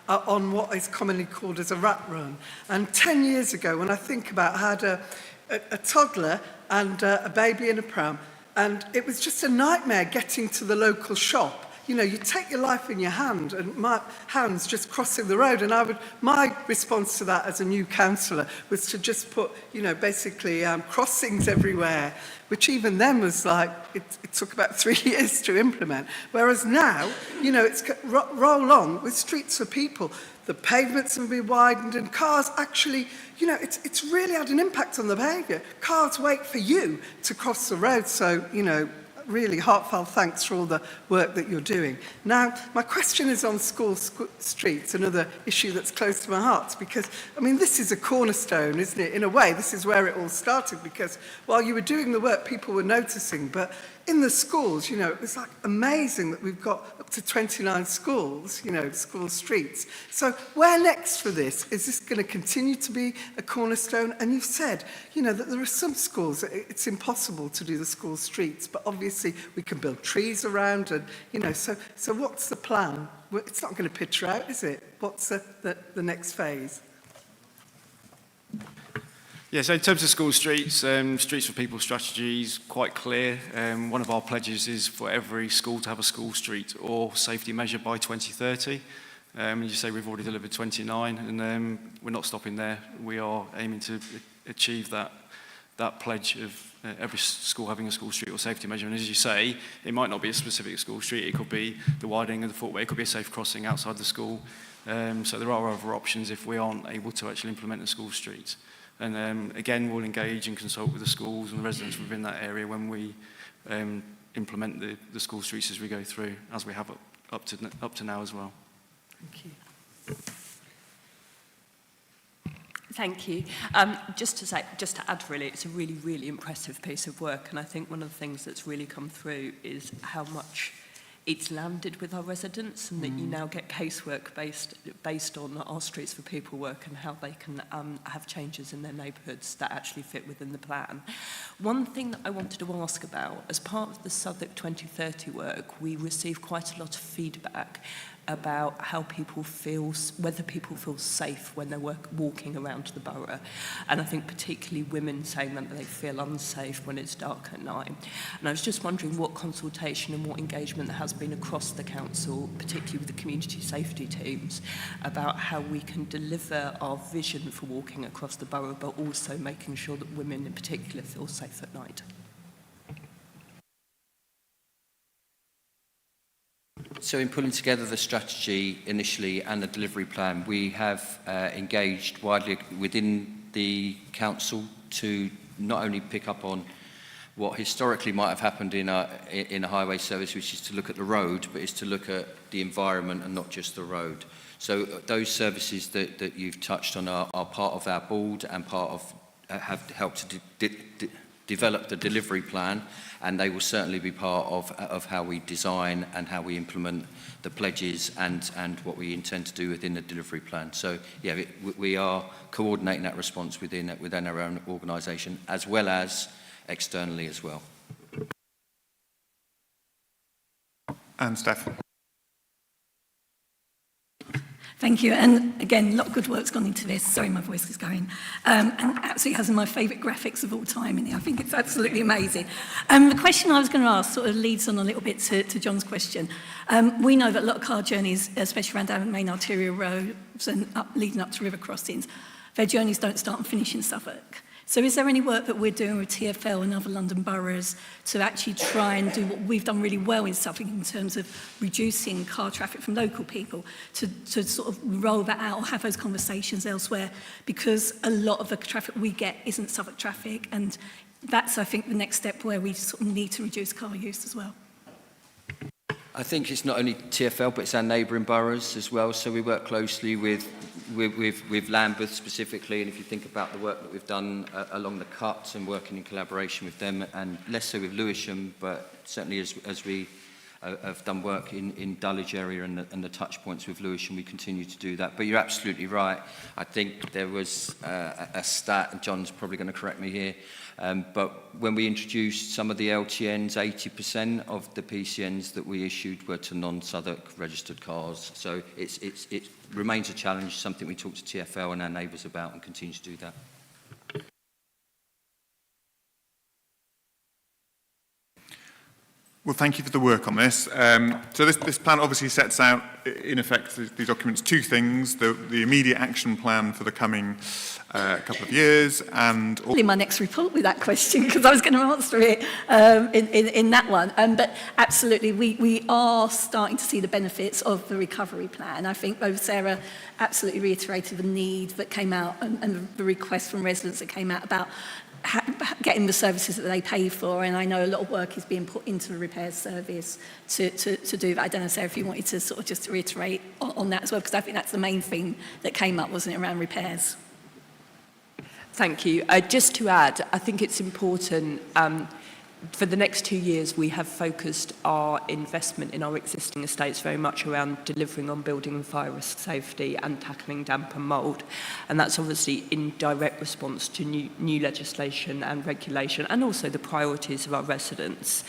on what is commonly called as a rat run. And 10 years ago, when I think about, I had a toddler and a baby in a pram, and it was just a nightmare getting to the local shop. You know, you take your life in your hand, and my hands just crossing the road. And my response to that as a new councillor was to just put, you know, basically crossings everywhere, which even then was like, it took about 3 years to implement. Whereas now, you know, it's roll on with streets for people. The pavements have been widened, and cars actually, you know, it's really had an impact on the behaviour. Cars wait for you to cross the road, so, you know, really heartfelt thanks for all the work that you're doing. Now, my question is on school streets, another issue that's close to my heart, because, I mean, this is a cornerstone, isn't it? In a way, this is where it all started, because while you were doing the work, people were noticing, but in the schools, you know, it was like amazing that we've got up to 29 schools, you know, school streets. So where next for this? Is this going to continue to be a cornerstone? And you've said, you know, that there are some schools, it's impossible to do the school streets, but obviously we can build trees around and, you know, so what's the plan? Well, it's not going to peter out, is it? What's the next phase? Yeah, so in terms of school streets, Streets for People strategy is quite clear. One of our pledges is for every school to have a school street or safety measure by 2030. As you say, we've already delivered 29, and we're not stopping there. We are aiming to achieve that pledge of every school having a school street or safety measure. And as you say, it might not be a specific school street. It could be the widening of the footway. It could be a safe crossing outside the school. So there are other options if we aren't able to actually implement a school street. And again, we'll engage and consult with the schools and the residents within that area when we implement the school streets as we go through, as we have up to now as well. Thank you. Thank you. Just to add really, it's a really, really impressive piece of work, and I think one of the things that's really come through is how much it's landed with our residents, and that you now get casework based on our Streets for People work and how they can have changes in their neighbourhoods that actually fit within the plan. One thing that I wanted to ask about, as part of the Southwark 2030 work, we received quite a lot of feedback about how people feel, whether people feel safe when they're walking around the borough. And I think particularly women saying that they feel unsafe when it's dark at night. And I was just wondering what consultation and what engagement there has been across the council, particularly with the community safety teams, about how we can deliver our vision for walking across the borough, but also making sure that women in particular feel safe at night. So in pulling together the strategy initially and the delivery plan, we have engaged widely within the council to not only pick up on what historically might have happened in a highway service, which is to look at the road, but is to look at the environment and not just the road. So those services that you've touched on are part of our board and part of have helped to develop the delivery plan, and they will certainly be part of how we design and how we implement the pledges and what we intend to do within the delivery plan. So yeah, we are coordinating that response within our own organisation as well as externally as well. And Steph. Thank you. And again, a lot of good work's gone into this. Sorry, my voice is going. And absolutely has my favourite graphics of all time in it. I think it's absolutely amazing. The question I was going to ask sort of leads on a little bit to John's question. We know that a lot of car journeys, especially around our main arterial roads and leading up to river crossings, their journeys don't start and finish in Southwark. So is there any work that we're doing with TfL and other London boroughs to actually try and do what we've done really well in Southwark in terms of reducing car traffic from local people, to sort of roll that out or have those conversations elsewhere? Because a lot of the traffic we get isn't Southwark traffic, and that's, I think, the next step where we sort of need to reduce car use as well. I think it's not only TfL, but it's our neighbouring boroughs as well. So we work closely with Lambeth specifically, and if you think about the work that we've done along the cuts and working in collaboration with them, and less so with Lewisham, but certainly as we have done work in Dulwich area and the touch points with Lewisham, we continue to do that. But you're absolutely right. I think there was a stat, and John's probably going to correct me here, but when we introduced some of the LTNs, 80% of the PCNs that we issued were to non-Southwark registered cars. So it remains a challenge, something we talk to TfL and our neighbours about, and continue to do that. Well, thank you for the work on this. So this plan obviously sets out, in effect, these documents, two things: the immediate action plan for the coming couple of years, and in my next report with that question, because I was going to answer it in that one. But absolutely, we are starting to see the benefits of the recovery plan. I think both Sarah absolutely reiterated the need that came out and the request from residents that came out about getting the services that they pay for, and I know a lot of work is being put into the repairs service to do that. I don't know, Sarah, if you wanted to sort of just reiterate on that as well, because I think that's the main thing that came up, wasn't it, around repairs? Thank you. Just to add, I think it's important, for the next 2 years we have focused our investment in our existing estates very much around delivering on building and fire risk safety and tackling damp and mould, and that's obviously in direct response to new legislation and regulation, and also the priorities of our residents.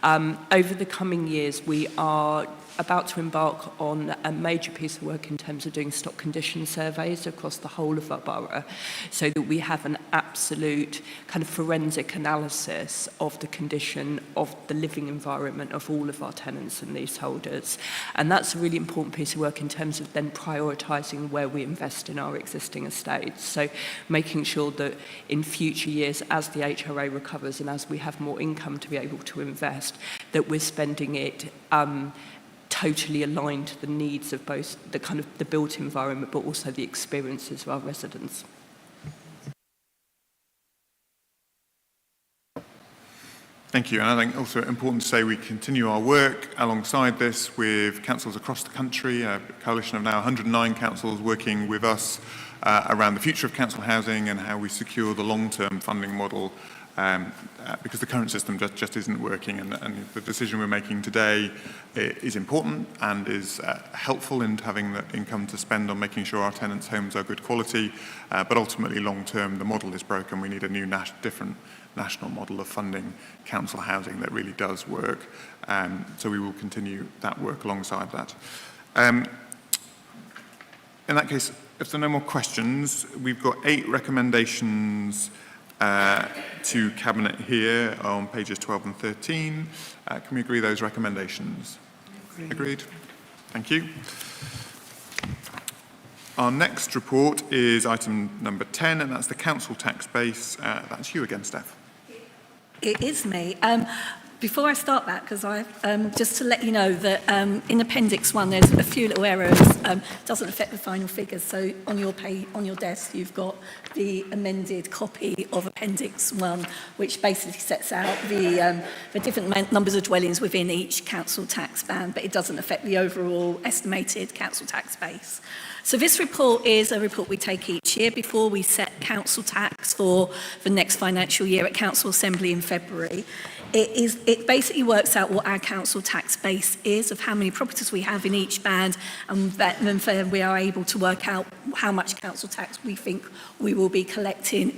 Over the coming years we are about to embark on a major piece of work in terms of doing stock condition surveys across the whole of our borough, so that we have an absolute kind of forensic analysis of the condition of the living environment of all of our tenants and leaseholders. And that's a really important piece of work in terms of then prioritising where we invest in our existing estates. So making sure that in future years, as the HRA recovers and as we have more income to be able to invest, that we're spending it totally aligned to the needs of both the kind of the built environment, but also the experiences of our residents. Thank you. And I think also important to say we continue our work alongside this with councils across the country, a coalition of now 109 councils working with us around the future of council housing and how we secure the long-term funding model, because the current system just isn't working, and the decision we're making today is important and is helpful in having the income to spend on making sure our tenants' homes are good quality, but ultimately long-term the model is broken. We need a new different national model of funding council housing that really does work, so we will continue that work alongside that. In that case, if there are no more questions, we've got 8 recommendations to Cabinet here on pages 12 and 13. Can we agree those recommendations? Agreed. Thank you. Our next report is item number 10, and that's the council tax base. That's you again, Steph. It is me. Before I start that, because I just to let you know that in Appendix 1 there's a few little errors. Doesn't affect the final figures. So on your desk you've got the amended copy of Appendix 1, which basically sets out the different numbers of dwellings within each council tax band, but it doesn't affect the overall estimated council tax base. So this report is a report we take each year before we set council tax for the next financial year at Council Assembly in February. It basically works out what our council tax base is, of how many properties we have in each band, and then we are able to work out how much council tax we think we will be collecting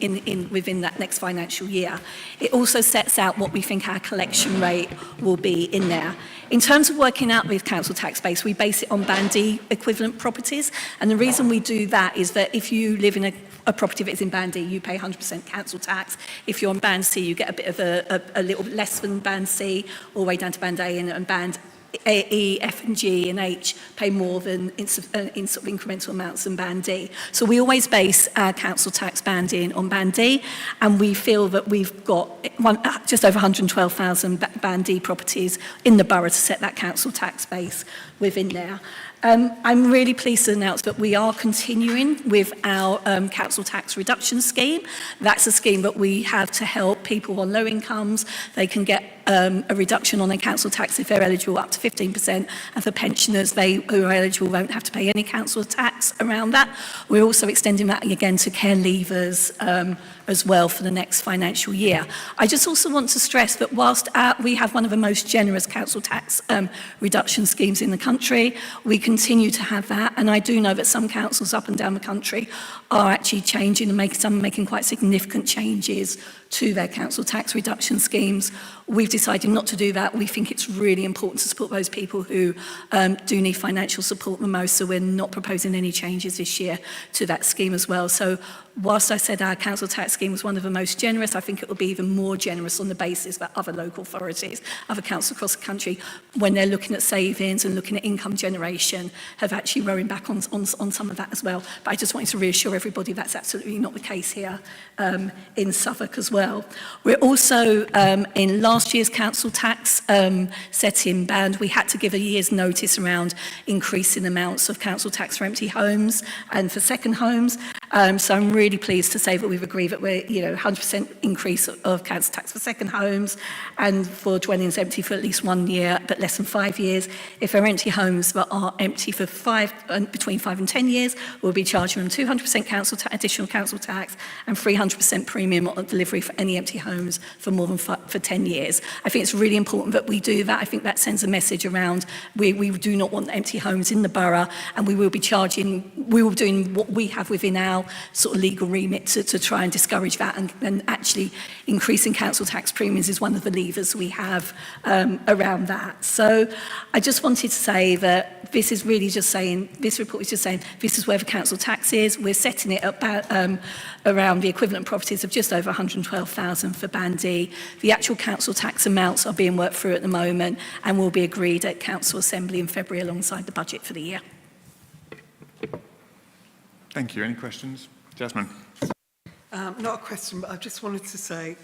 within that next financial year. It also sets out what we think our collection rate will be in there. In terms of working out the council tax base, we base it on Band D equivalent properties, and the reason we do that is that if you live in a property that is in Band D, you pay 100% council tax. If you're on Band C, you get a bit of a little bit less than Band C, all the way down to Band A, and Band E, F and G and H pay more than in sort of incremental amounts than Band D. So we always base our council tax banding on Band D, and we feel that we've got just over 112,000 Band D properties in the borough to set that council tax base within there. I'm really pleased to announce that we are continuing with our council tax reduction scheme. That's a scheme that we have to help people on low incomes. They can get a reduction on their council tax if they're eligible up to 15%, and for pensioners who are eligible won't have to pay any council tax around that. We're also extending that again to care leavers as well for the next financial year. I just also want to stress that whilst we have one of the most generous council tax reduction schemes in the country, we continue to have that, and I do know that some councils up and down the country are actually changing and some making quite significant changes to their council tax reduction schemes. We've decided not to do that. We think it's really important to support those people who do need financial support the most, so we're not proposing any changes this year to that scheme as well. So whilst I said our council tax scheme was one of the most generous, I think it will be even more generous on the basis that other local authorities, other councils across the country, when they're looking at savings and looking at income generation, have actually rowing back on some of that as well. But I just wanted to reassure everybody that's absolutely not the case here in Southwark as well. We're also, in last year's council tax setting band, we had to give a year's notice around increasing amounts of council tax for empty homes and for second homes. So I'm really pleased to say that we've agreed that we're, 100% increase of council tax for second homes and for dwellings empty for at least 1 year, but less than 5 years. If they're empty homes that are empty for between 5 and 10 years, we'll be charging them 200% additional council tax and 300% premium on delivery for any empty homes for more than for 10 years. I think it's really important that we do that. I think that sends a message around we do not want empty homes in the borough, and we will be doing what we have within our sort of legal remit to try and discourage that, and actually increasing council tax premiums is one of the levers we have around that. So I just wanted to say that this is really just saying, this report is just saying this is where the council tax is. We're setting it about around the equivalent properties of just over 112,000 for Band D. The actual council tax amounts are being worked through at the moment and will be agreed at Council Assembly in February alongside the budget for the year. Thank you. Any questions? Jasmine. Not a question, but I just wanted to say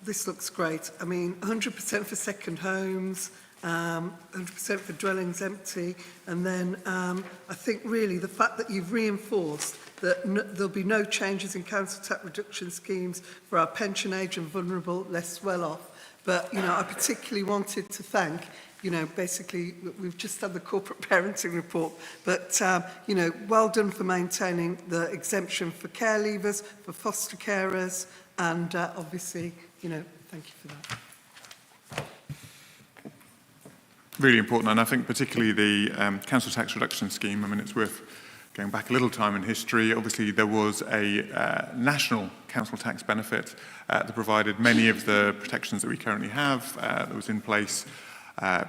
this looks great. I mean, 100% for second homes, 100% for dwellings empty, and then I think really the fact that you've reinforced that there'll be no changes in council tax reduction schemes for our pension age and vulnerable, less well off. But, you know, I particularly wanted to thank, you know, basically, we've just had the corporate parenting report, but, you know, well done for maintaining the exemption for care leavers, for foster carers, and obviously, you know, thank you for that. Really important, and I think particularly the council tax reduction scheme, I mean, it's worth going back a little time in history. Obviously, there was a national council tax benefit that provided many of the protections that we currently have, that was in place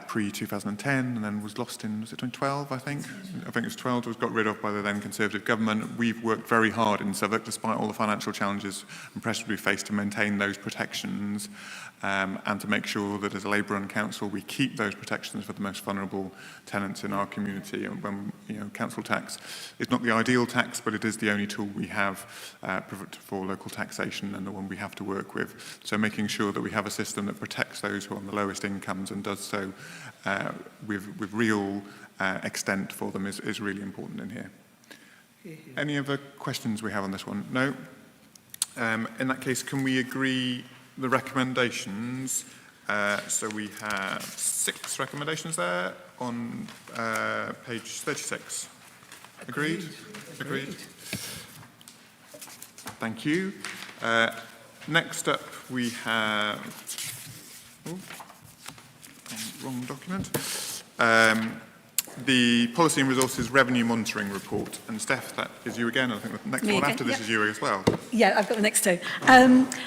pre-2010 and then was lost in, was it 2012, I think? I think it was 12, it was got rid of by the then Conservative government. We've worked very hard in Southwark, despite all the financial challenges and pressures we faced, to maintain those protections and to make sure that as a Labour-run council we keep those protections for the most vulnerable tenants in our community. And when, you know, council tax is not the ideal tax, but it is the only tool we have for local taxation and the one we have to work with. So making sure that we have a system that protects those who are on the lowest incomes and does so with real extent for them is really important in here. Any other questions we have on this one? No? In that case, can we agree the recommendations? So we have 6 recommendations there on page 36. Agreed? Agreed. Thank you. Next up we have... wrong document. The Policy and Resources Revenue Monitoring Report. And Steph, that is you again. I think the next one after this is you as well. Yeah, I've got the next 2.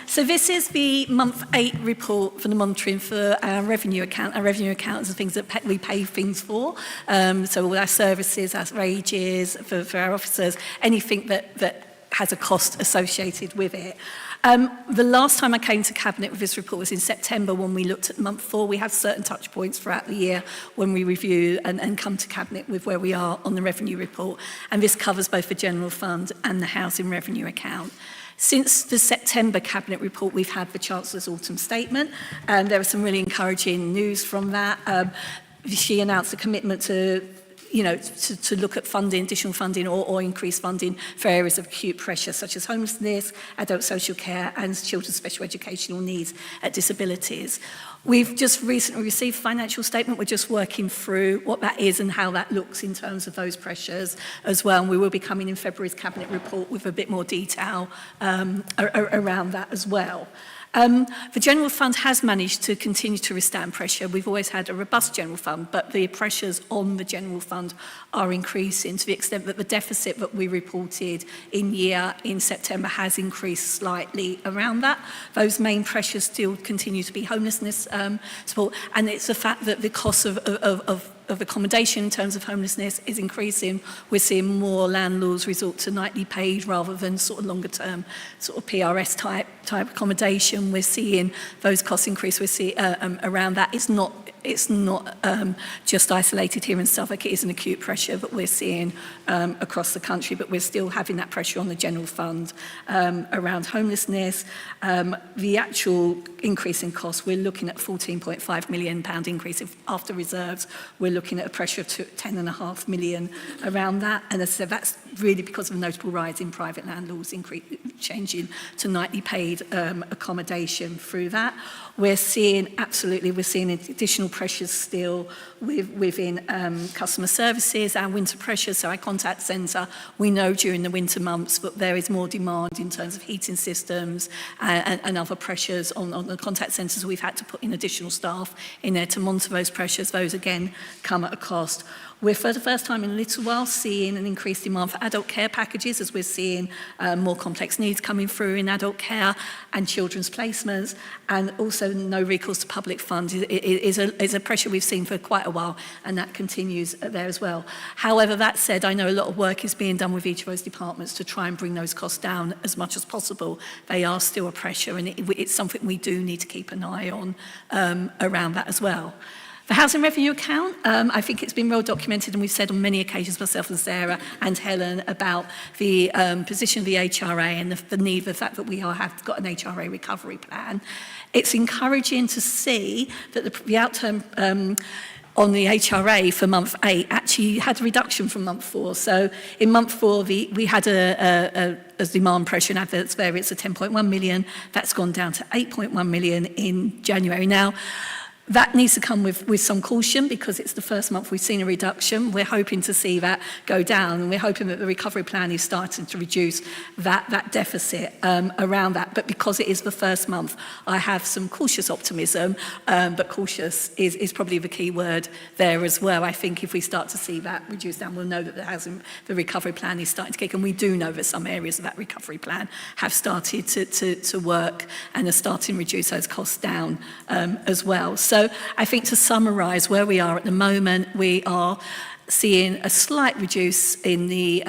So this is the month 8 report for the monitoring for our revenue account. Our revenue accounts are things that we pay things for. So all our services, our wages, for our officers, anything that has a cost associated with it. The last time I came to Cabinet with this report was in September when we looked at month 4. We have certain touch points throughout the year when we review and come to Cabinet with where we are on the revenue report. And this covers both the general fund and the housing revenue account. Since the September Cabinet report, we've had the Chancellor's autumn statement, and there was some really encouraging news from that. She announced a commitment to look at funding, additional funding or increased funding for areas of acute pressure such as homelessness, adult social care and children's special educational needs and disabilities. We've just recently received a financial statement. We're just working through what that is and how that looks in terms of those pressures as well. And we will be coming in February's Cabinet report with a bit more detail around that as well. The general fund has managed to continue to withstand pressure. We've always had a robust general fund, but the pressures on the general fund are increasing to the extent that the deficit that we reported in September has increased slightly around that. Those main pressures still continue to be homelessness support, and it's the fact that the cost of accommodation in terms of homelessness is increasing. We're seeing more landlords resort to nightly paid rather than sort of longer term sort of PRS type accommodation. We're seeing those costs increase. We're seeing around that. It's not just isolated here in Southwark. It is an acute pressure that we're seeing across the country, but we're still having that pressure on the general fund around homelessness. The actual increase in costs, we're looking at £14.5 million increase after reserves. We're looking at a pressure of £10.5 million around that. And as I said, that's really because of a notable rise in private landlords changing to nightly paid accommodation through that. We're seeing additional pressures still within customer services, our winter pressures, so our contact centre. We know during the winter months that there is more demand in terms of heating systems and other pressures on the contact centres. We've had to put in additional staff in there to monitor those pressures. Those, again, come at a cost. We're, for the first time in a little while, seeing an increased demand for adult care packages as we're seeing more complex needs coming through in adult care and children's placements, and also no recourse to public funds is a pressure we've seen for quite a while, and that continues there as well. However, that said, I know a lot of work is being done with each of those departments to try and bring those costs down as much as possible. They are still a pressure, and it's something we do need to keep an eye on around that as well. The housing revenue account, I think it's been well documented, and we've said on many occasions, myself and Sarah and Helen, about the position of the HRA and the need, the fact that we have got an HRA recovery plan. It's encouraging to see that the outturn on the HRA for month 8 actually had a reduction from month 4. So in month 4, we had a demand pressure and adverse variance of 10.1 million. That's gone down to 8.1 million in January. Now, that needs to come with some caution because it's the first month we've seen a reduction. We're hoping to see that go down, and we're hoping that the recovery plan is starting to reduce that deficit around that. But because it is the first month, I have some cautious optimism, but cautious is probably the key word there as well. I think if we start to see that reduce down, we'll know that the recovery plan is starting to kick, and we do know that some areas of that recovery plan have started to work and are starting to reduce those costs down as well. So I think to summarise where we are at the moment, we are seeing a slight reduce in the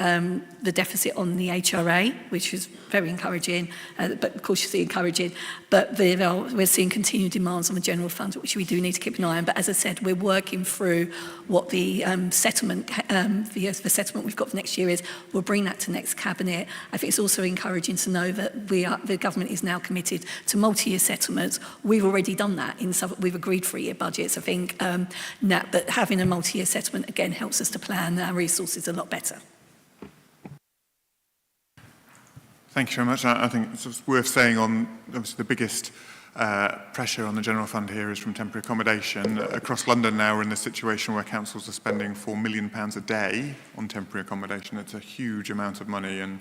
deficit on the HRA, which is very encouraging, but cautiously encouraging. But we're seeing continued demands on the general fund, which we do need to keep an eye on. But as I said, we're working through what the settlement, the settlement we've got for next year is. We'll bring that to next cabinet. I think it's also encouraging to know that the government is now committed to multi-year settlements. We've already done that in Southwark. We've agreed 3-year budgets. I think but having a multi-year settlement again helps us to plan our resources a lot better. Thank you very much. I think it's worth saying on obviously the biggest pressure on the general fund here is from temporary accommodation. Across London now we're in this situation where councils are spending £4 million a day on temporary accommodation. It's a huge amount of money, and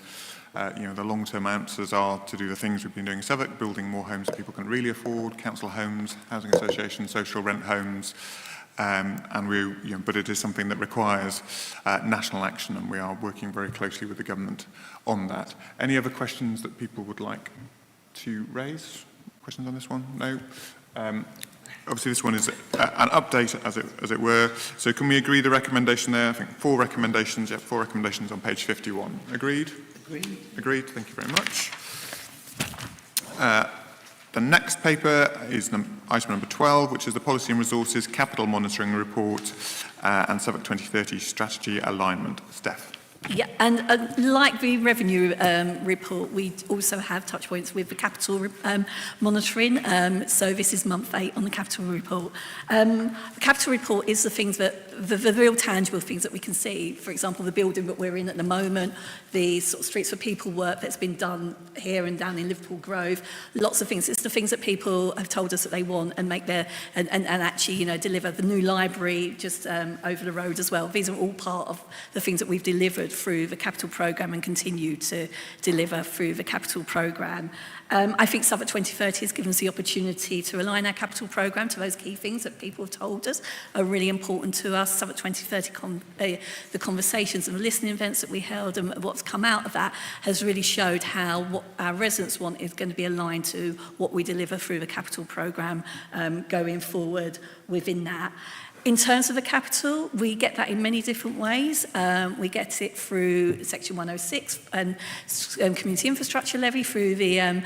the long-term answers are to do the things we've been doing in Southwark, building more homes that people can really afford, council homes, housing associations, social rent homes. But it is something that requires national action, and we are working very closely with the government on that. Any other questions that people would like to raise? Questions on this one? No? Obviously, this one is an update, as it were. So can we agree the recommendation there? I think 4 recommendations. Yeah, 4 recommendations on page 51. Agreed? Agreed. Agreed. Thank you very much. The next paper is item number 12, which is the Policy and Resources Capital Monitoring Report and Southwark 2030 Strategy Alignment. Steph. Yeah, and like the revenue report, we also have touch points with the capital monitoring. So this is month 8 on the capital report. The capital report is the things that, the real tangible things that we can see. For example, the building that we're in at the moment, the sort of Streets for People work that's been done here and down in Liverpool Grove, lots of things. It's the things that people have told us that they want and make their, and actually, deliver the new library just over the road as well. These are all part of the things that we've delivered through the capital programme and continue to deliver through the capital programme. I think Southwark 2030 has given us the opportunity to align our capital programme to those key things that people have told us are really important to us. Southwark 2030, the conversations and the listening events that we held and what's come out of that has really showed how what our residents want is going to be aligned to what we deliver through the capital programme going forward within that. In terms of the capital, we get that in many different ways. We get it through Section 106 and community infrastructure levy through the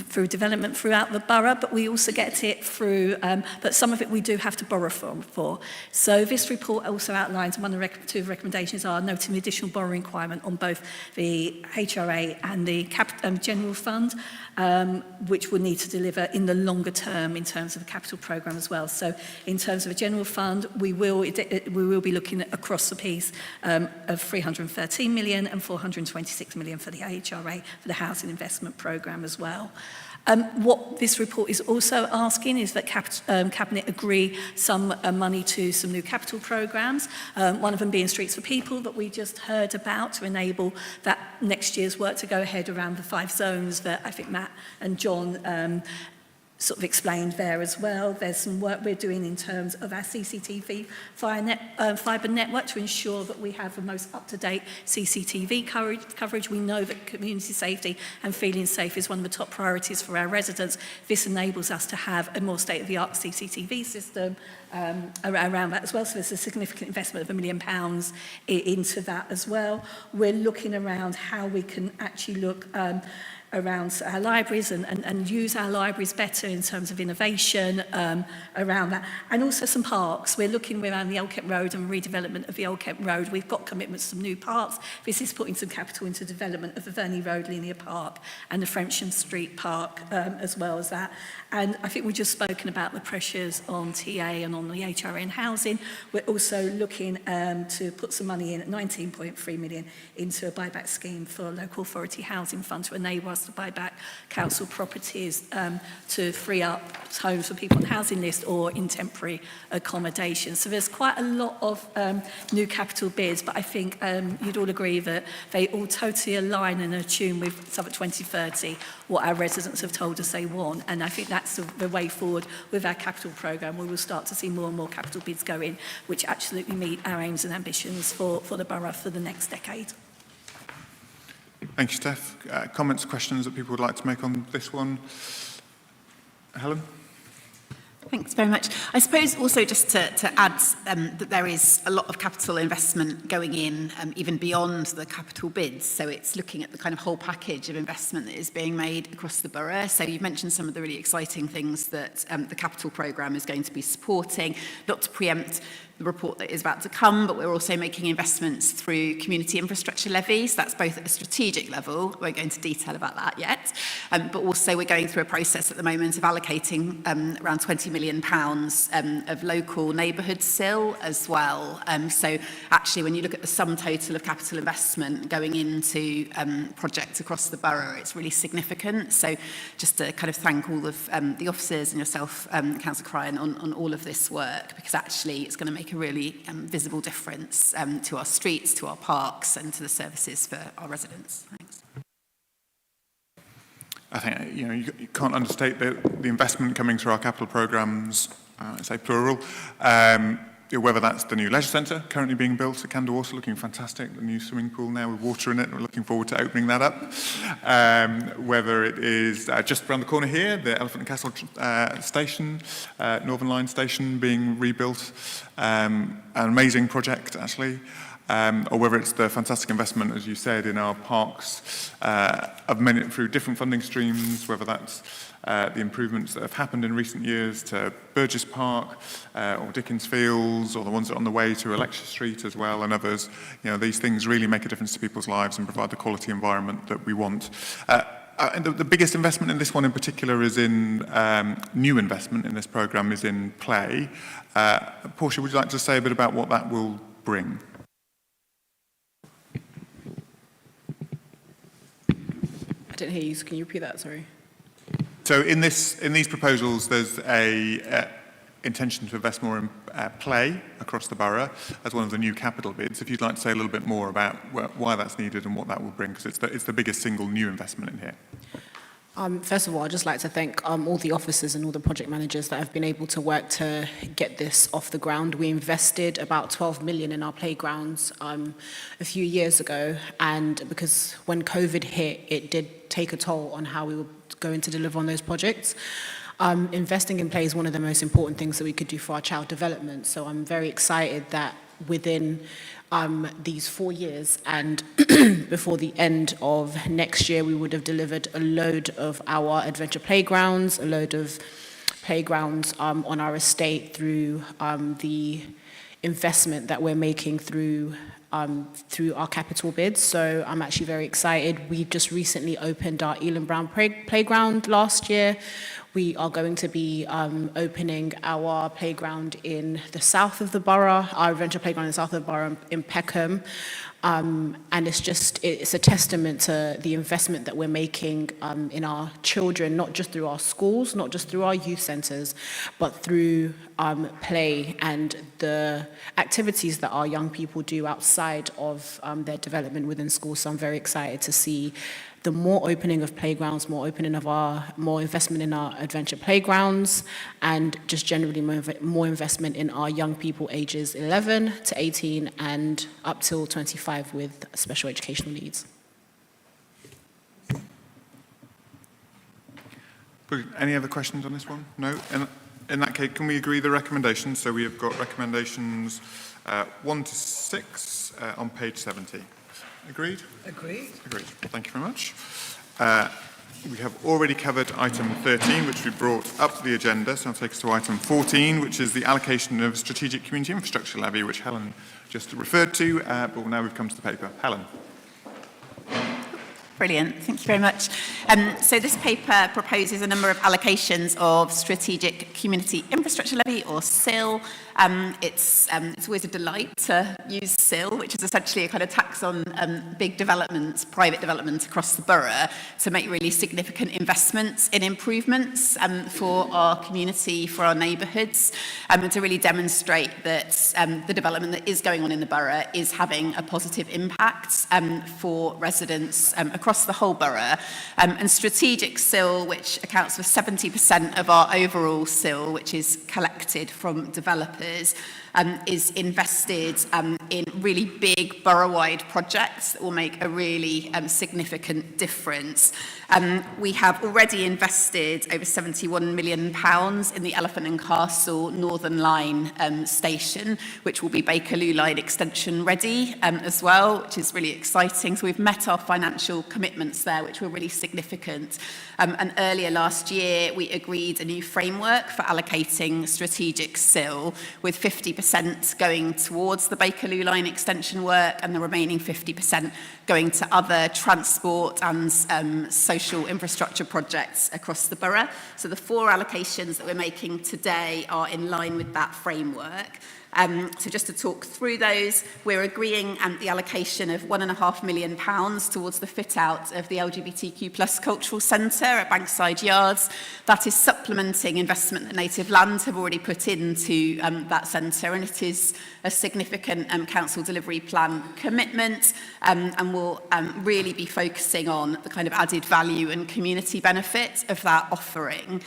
through development throughout the borough, but we also get it through, but some of it we do have to borrow for. So this report also outlines, one of the 2 recommendations are noting the additional borrowing requirement on both the HRA and the general fund, which will need to deliver in the longer term in terms of the capital programme as well. So in terms of a general fund, we will be looking at across the piece of 313 million and 426 million for the HRA, for the Housing Investment Programme as well. What this report is also asking is that Cabinet agree some money to some new capital programmes, one of them being Streets for People that we just heard about to enable that next year's work to go ahead around the 5 zones that I think Matt and John sort of explained there as well. There's some work we're doing in terms of our CCTV fibre network to ensure that we have the most up-to-date CCTV coverage. We know that community safety and feeling safe is one of the top priorities for our residents. This enables us to have a more state-of-the-art CCTV system around that as well. So there's a significant investment of £1 million into that as well. We're looking around how we can actually look around our libraries and use our libraries better in terms of innovation around that. And also some parks. We're looking around the Old Kent Road and redevelopment of the Old Kent Road. We've got commitments to some new parks. This is putting some capital into development of the Verney Road Linear Park and the Frensham Street Park as well as that. And I think we've just spoken about the pressures on TA and on the HRN housing. We're also looking to put some money in at 19.3 million into a buyback scheme for local authority housing fund to enable us to buy back council properties to free up homes for people on the housing list or in temporary accommodation. So there's quite a lot of new capital bids, but I think you'd all agree that they all totally align and attune with Southwark 2030, what our residents have told us they want. And I think that's the way forward with our capital programme. We will start to see more and more capital bids go in, which absolutely meet our aims and ambitions for the borough for the next decade. Thank you, Steph. Comments, questions that people would like to make on this one? Helen? Thanks very much. I suppose also just to add that there is a lot of capital investment going in even beyond the capital bids. So it's looking at the kind of whole package of investment that is being made across the borough. So you've mentioned some of the really exciting things that the capital programme is going to be supporting, not to preempt the report that is about to come, but we're also making investments through community infrastructure levies. That's both at a strategic level, I won't go into detail about that yet, but also we're going through a process at the moment of allocating around £20 million of local neighbourhood SIL as well. So actually when you look at the sum total of capital investment going into projects across the borough, it's really significant. So just to kind of thank all of the officers and yourself, Councillor Cryan, on all of this work, because actually it's going to make a really visible difference to our streets, to our parks and to the services for our residents. Thanks. I think you can't understate the investment coming through our capital programmes, I say plural, whether that's the new leisure centre currently being built at Candle Water, looking fantastic, the new swimming pool now with water in it, we're looking forward to opening that up. Whether it is just around the corner here, the Elephant and Castle station, Northern Line station being rebuilt, an amazing project actually. Or whether it's the fantastic investment, as you said, in our parks, of many through different funding streams, whether that's the improvements that have happened in recent years to Burgess Park or Dickens Fields, or the ones that are on the way to Electra Street as well, and others. These things really make a difference to people's lives and provide the quality environment that we want. And the biggest investment in this one in particular is in new investment in this programme is in play. Portia, would you like to say a bit about what that will bring? I didn't hear you, so can you repeat that, sorry? So in these proposals, there's a intention to invest more in play across the borough as one of the new capital bids. If you'd like to say a little bit more about why that's needed and what that will bring, because it's the biggest single new investment in here. First of all, I'd just like to thank all the officers and all the project managers that have been able to work to get this off the ground. We invested about 12 million in our playgrounds a few years ago, and because when COVID hit, it did take a toll on how we were going to deliver on those projects. Investing in play is one of the most important things that we could do for our child development, so I'm very excited that within these 4 years and before the end of next year, we would have delivered a load of our adventure playgrounds, a load of playgrounds on our estate through the investment that we're making through our capital bids. So I'm actually very excited. We just recently opened our Elam Brown playground last year. We are going to be opening our playground in the south of the borough, our adventure playground in the south of the borough in Peckham. And it's a testament to the investment that we're making in our children, not just through our schools, not just through our youth centres, but through play and the activities that our young people do outside of their development within schools. So I'm very excited to see the more opening of playgrounds, more investment in our adventure playgrounds, and just generally more investment in our young people ages 11 to 18 and up till 25 with special educational needs. Brilliant. Any other questions on this one? No? In that case, can we agree the recommendations? So we have got recommendations 1 to 6 on page 70. Agreed? Agreed. Agreed. Thank you very much. We have already covered item 13, which we brought up the agenda, so I'll take us to item 14, which is the allocation of strategic community infrastructure levy, which Helen just referred to, but now we've come to the paper. Helen. Brilliant, thank you very much. So this paper proposes a number of allocations of strategic community infrastructure levy, or SIL. It's always a delight to use SIL, which is essentially a kind of tax on big developments, private developments across the borough, to make really significant investments in improvements for our community, for our neighbourhoods, and to really demonstrate that the development that is going on in the borough is having a positive impact for residents across the whole borough. And strategic SIL, which accounts for 70% of our overall SIL, which is collected from developers, is invested in really big borough-wide projects that will make a really significant difference. We have already invested over £71 million in the Elephant and Castle Northern Line station, which will be Bakerloo Line extension ready as well, which is really exciting. So we've met our financial commitments there, which were really significant. And earlier last year, we agreed a new framework for allocating strategic SIL, with 50% going towards the Bakerloo Line extension work and the remaining 50% going to other transport and social infrastructure projects across the borough. So the 4 allocations that we're making today are in line with that framework. So just to talk through those, we're agreeing the allocation of £1.5 million towards the fit-out of the LGBTQ+ cultural centre at Bankside Yards. That is supplementing investment that Native Land have already put into that centre, and it is a significant council delivery plan commitment, and will really be focusing on the kind of added value and community benefit of that offering.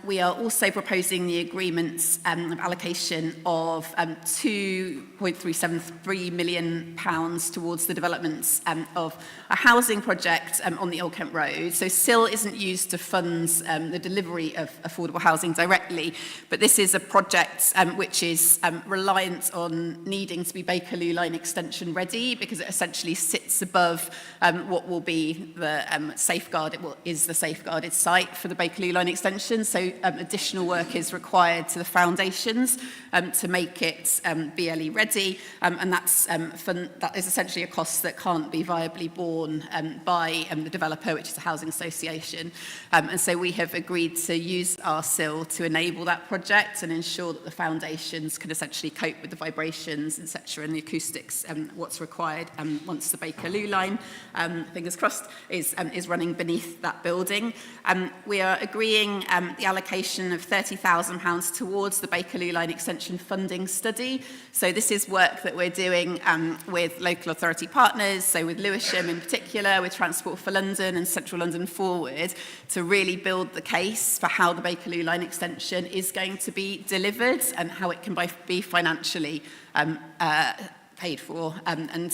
We are also proposing the agreements of allocation of £2.373 million towards the developments of a housing project on the Old Kent Road. So SIL isn't used to fund the delivery of affordable housing directly, but this is a project which is reliant on needing to be Bakerloo Line extension ready, because it essentially sits above what will be the is the safeguarded site for the Bakerloo Line extension. So additional work is required to the foundations to make it BLE ready, and that is essentially a cost that can't be viably borne by the developer, which is a housing association. And so we have agreed to use our SIL to enable that project and ensure that the foundations can essentially cope with the vibrations, etc., and the acoustics, what's required once the Bakerloo Line, fingers crossed, is running beneath that building. We are agreeing the allocation of £30,000 towards the Bakerloo Line extension funding study. So this is work that we're doing with local authority partners, so with Lewisham in particular, with Transport for London and Central London Forward, to really build the case for how the Bakerloo Line extension is going to be delivered and how it can be financially paid for. And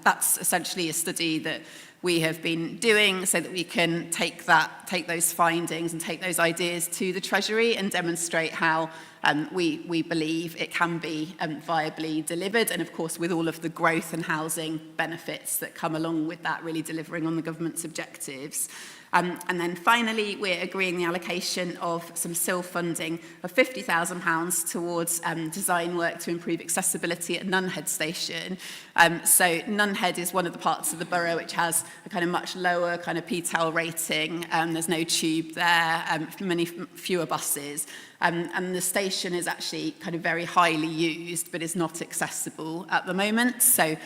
that's essentially a study that we have been doing so that we can take those findings and take those ideas to the Treasury and demonstrate how we believe it can be viably delivered, and of course with all of the growth and housing benefits that come along with that, really delivering on the government's objectives. And then finally, we're agreeing the allocation of some SIL funding of £50,000 towards design work to improve accessibility at Nunhead Station. So Nunhead is one of the parts of the borough which has a kind of much lower kind of PTAL rating. There's no tube there, many fewer buses. And the station is actually kind of very highly used, but is not accessible at the moment. So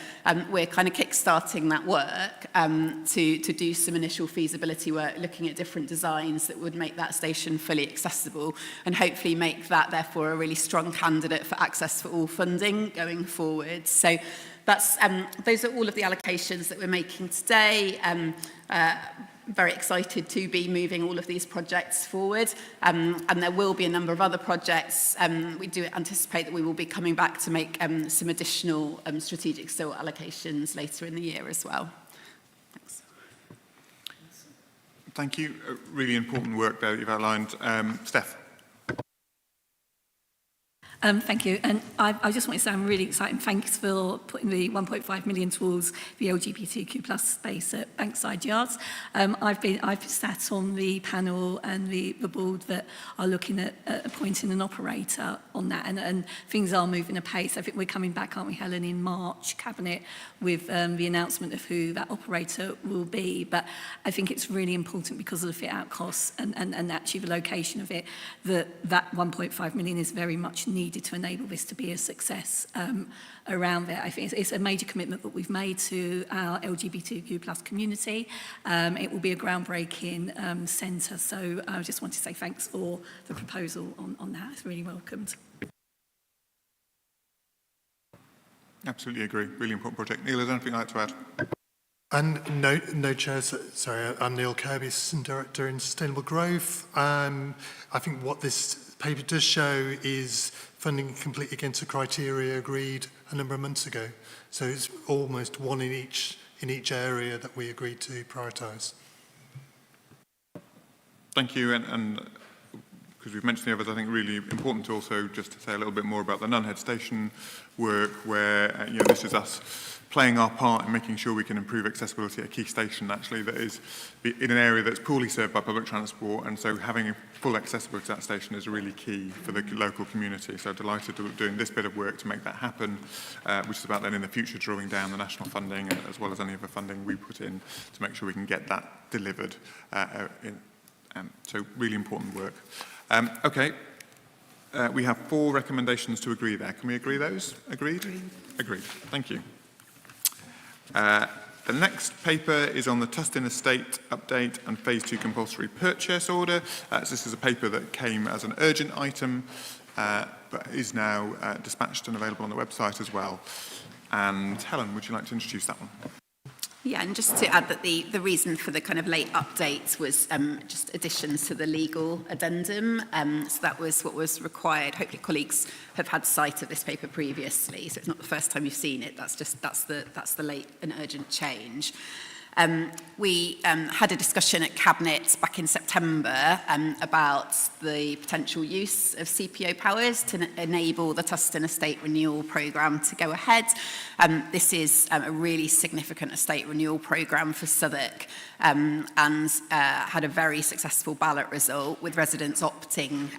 we're kind of kickstarting that work to do some initial feasibility work, looking at different designs that would make that station fully accessible, and hopefully make that, therefore, a really strong candidate for access for all funding going forward. So that's those are all of the allocations that we're making today. Very excited to be moving all of these projects forward, and there will be a number of other projects. We do anticipate that we will be coming back to make some additional strategic SIL allocations later in the year as well. Thanks. Thank you. Really important work there that you've outlined. Steph. Thank you. And I just want to say I'm really excited. Thanks for putting the 1.5 million towards the LGBTQ plus space at Bankside Yards. I've sat on the panel and the board that are looking at appointing an operator on that, and things are moving apace. I think we're coming back, aren't we, Helen, in March, Cabinet, with the announcement of who that operator will be. But I think it's really important because of the fit-out costs and actually the location of it, that 1.5 million is very much needed to enable this to be a success around there. I think it's a major commitment that we've made to our LGBTQ plus community. It will be a groundbreaking centre, so I just want to say thanks for the proposal on that. It's really welcomed. Absolutely agree. Really important project. Neil, is there anything you'd like to add? And no, Chair. Sorry, I'm Neil Kirby, Assistant Director in Sustainable Growth. I think what this paper does show is funding complete against the criteria agreed a number of months ago. So it's almost one in each area that we agreed to prioritise. Thank you. And because we've mentioned the others, I think really important to also just to say a little bit more about the Nunhead Station work, where this is us playing our part in making sure we can improve accessibility at a key station actually that is in an area that's poorly served by public transport, and so having full accessibility to that station is really key for the local community. So delighted to be doing this bit of work to make that happen, which is about then in the future drawing down the national funding as well as any other funding we put in to make sure we can get that delivered. So really important work. Okay. We have 4 recommendations to agree there. Can we agree those? Agreed? Agreed. Thank you. The next paper is on the Tustin Estate update and Phase 2 compulsory purchase order. So this is a paper that came as an urgent item, but is now dispatched and available on the website as well. And Helen, would you like to introduce that one? Yeah, and just to add that the reason for the kind of late updates was just additions to the legal addendum. So that was what was required. Hopefully colleagues have had sight of this paper previously, so it's not the first time you've seen it. That's the late and urgent change. We had a discussion at Cabinet back in September about the potential use of CPO powers to enable the Tustin Estate Renewal Programme to go ahead. This is a really significant estate renewal programme for Southwark, and had a very successful ballot result with residents opting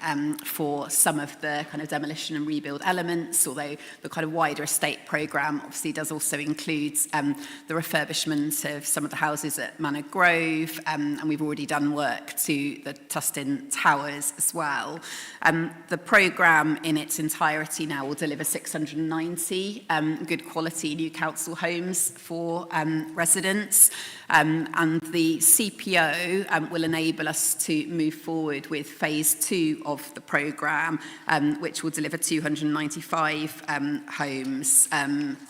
for some of the kind of demolition and rebuild elements, although the kind of wider estate programme obviously does also include the refurbishment of some of the houses at Manor Grove, and we've already done work to the Tustin Towers as well. The programme in its entirety now will deliver 690 good quality new council homes for residents, and the CPO will enable us to move forward with Phase 2 of the programme, which will deliver 295 homes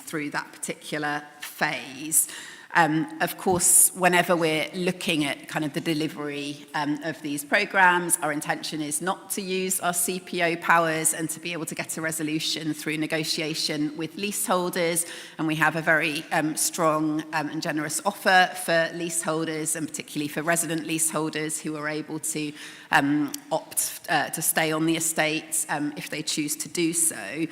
through that particular phase. Of course, whenever we're looking at kind of the delivery of these programmes, our intention is not to use our CPO powers and to be able to get a resolution through negotiation with leaseholders. And we have a very strong and generous offer for leaseholders, and particularly for resident leaseholders who are able to opt to stay on the estate if they choose to do so.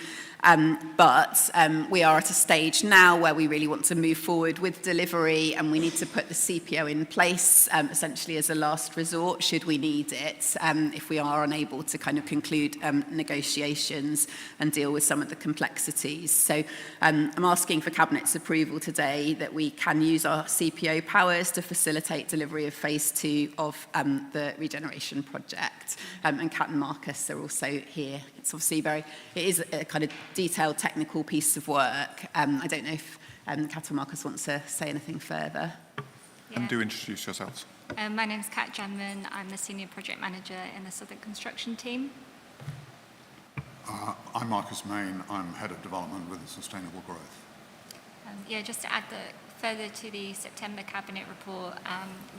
But we are at a stage now where we really want to move forward with delivery, and we need to put the CPO in place essentially as a last resort should we need it, if we are unable to kind of conclude negotiations and deal with some of the complexities. So I'm asking for Cabinet's approval today that we can use our CPO powers to facilitate delivery of Phase 2 of the regeneration project. And Kat and Marcus are also here. It's obviously it is a kind of detailed technical piece of work. I don't know if Kat or Marcus wants to say anything further. Yeah. And do introduce yourselves. My name is Kat Janman. I'm the Senior Project Manager in the Southwark Construction team. I'm Marcus Main. I'm Head of Development with Sustainable Growth. Yeah, just to add that further to the September Cabinet report,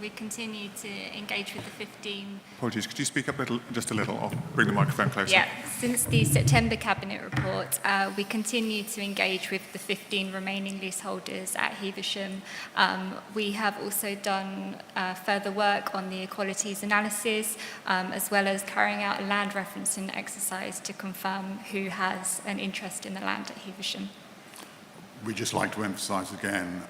we continue to engage with the 15... Apologies, could you speak up just a little? I'll bring the microphone closer. Yeah, since the September Cabinet report, we continue to engage with the 15 remaining leaseholders at Heaversham. We have also done further work on the equalities analysis, as well as carrying out a land referencing exercise to confirm who has an interest in the land at Heaversham. We'd just like to emphasise again,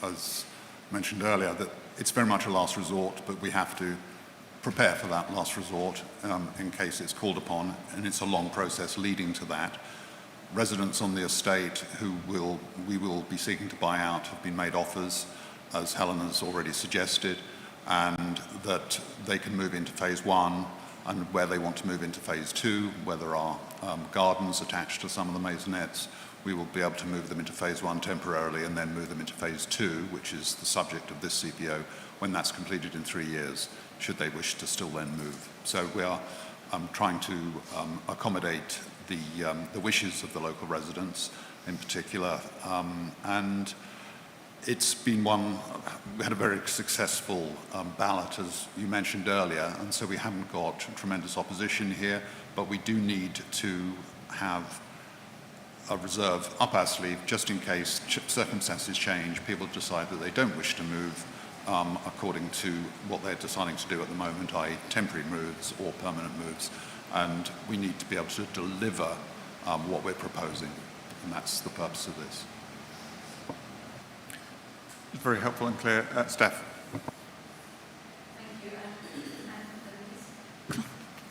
as mentioned earlier, that it's very much a last resort, but we have to prepare for that last resort in case it's called upon, and it's a long process leading to that. Residents on the estate who we will be seeking to buy out have been made offers, as Helen has already suggested, and that they can move into phase 1, and where they want to move into phase 2, where there are gardens attached to some of the maisonettes, we will be able to move them into phase 1 temporarily and then move them into phase 2, which is the subject of this CPO, when that's completed in 3 years, should they wish to still then move. So we are trying to accommodate the wishes of the local residents in particular. And it's been we had a very successful ballot, as you mentioned earlier, and so we haven't got tremendous opposition here, but we do need to have a reserve up our sleeve just in case circumstances change, people decide that they don't wish to move according to what they're deciding to do at the moment, i.e. temporary moves or permanent moves. And we need to be able to deliver what we're proposing, and that's the purpose of this. Very helpful and clear. Steph.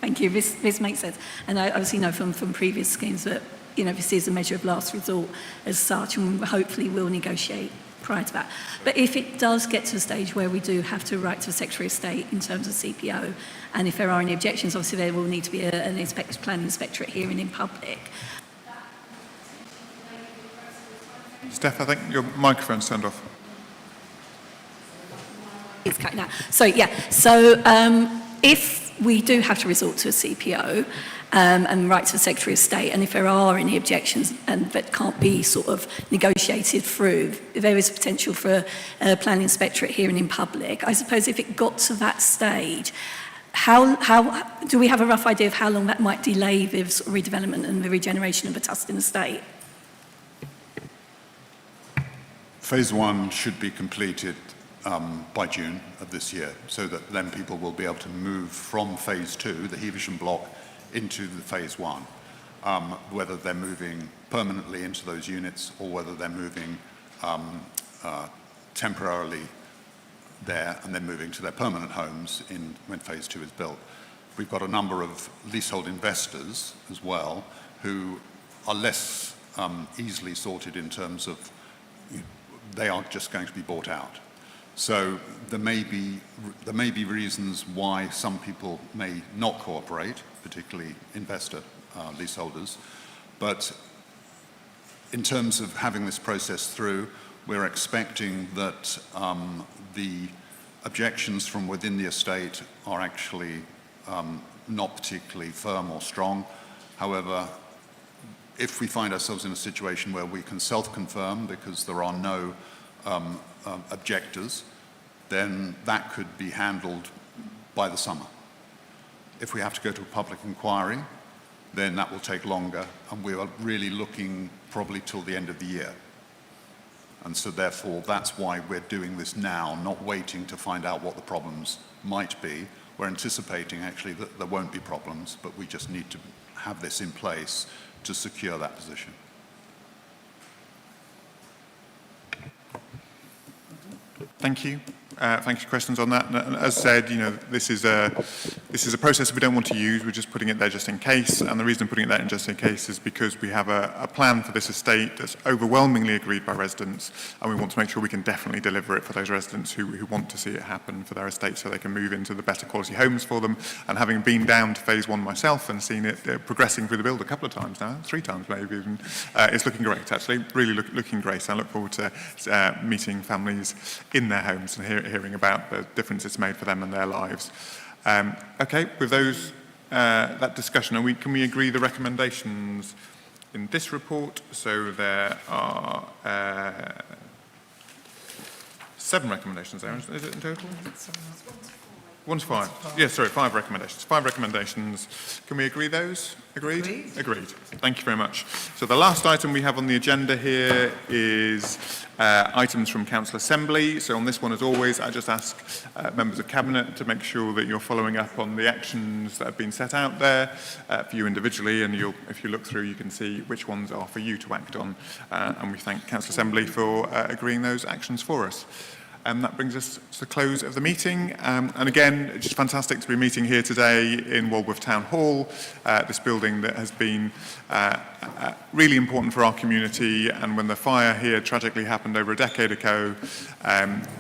Thank you. This makes sense. And I obviously know from previous schemes that, you know, this is a measure of last resort as such, and hopefully we'll negotiate prior to that. But if it does get to a stage where we do have to write to the Secretary of State in terms of CPO, and if there are any objections, obviously there will need to be an planning inspectorate hearing in public. Steph, I think your microphone's turned off. It's cutting out. So, yeah. So, if we do have to resort to a CPO and write to the Secretary of State, and if there are any objections and that can't be sort of negotiated through, there is potential for a planning inspectorate hearing in public. I suppose if it got to that stage, how do we have a rough idea of how long that might delay the sort of redevelopment and the regeneration of a Tustin estate? Phase 1 should be completed by June of this year, so that then people will be able to move from phase 2, the Heaversham block, into the phase 1, whether they're moving permanently into those units or whether they're moving temporarily there and then moving to their permanent homes when phase 2 is built. We've got a number of leasehold investors as well who are less easily sorted in terms of they are just going to be bought out. So there may be reasons why some people may not cooperate, particularly investor leaseholders. But in terms of having this process through, we're expecting that the objections from within the estate are actually not particularly firm or strong. However, if we find ourselves in a situation where we can self-confirm because there are no objectors, then that could be handled by the summer. If we have to go to a public inquiry, then that will take longer, and we are really looking probably till the end of the year. And so therefore, that's why we're doing this now, not waiting to find out what the problems might be. We're anticipating actually that there won't be problems, but we just need to have this in place to secure that position. Thank you. Thank you for questions on that. And as said, you know, this is a process we don't want to use. We're just putting it there just in case. And the reason I'm putting it there just in case is because we have a plan for this estate that's overwhelmingly agreed by residents, and we want to make sure we can definitely deliver it for those residents who want to see it happen for their estate, so they can move into the better quality homes for them. And having been down to phase 1 myself and seen it progressing through the build a couple of times now, 3 times maybe even, it's looking great actually, really looking great. I look forward to meeting families in their homes and hearing about the difference it's made for them and their lives. Okay, with those that discussion, can we agree the recommendations in this report? So there are 7 recommendations there, is it in total? 1 to 5. Yes, sorry, 5 recommendations. 5 recommendations. Can we agree those? Agreed? Agreed. Thank you very much. So the last item we have on the agenda here is items from Council Assembly. So on this one, as always, I just ask members of Cabinet to make sure that you're following up on the actions that have been set out there for you individually, and if you look through, you can see which ones are for you to act on. And we thank Council Assembly for agreeing those actions for us. That brings us to the close of the meeting. And again, it's just fantastic to be meeting here today in Walworth Town Hall, this building that has been really important for our community. And when the fire here tragically happened over a decade ago,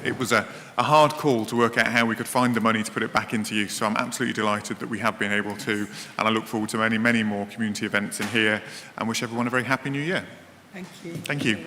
it was a hard call to work out how we could find the money to put it back into use. So I'm absolutely delighted that we have been able to, and I look forward to many, many more community events in here, and wish everyone a very happy new year. Thank you. Thank you.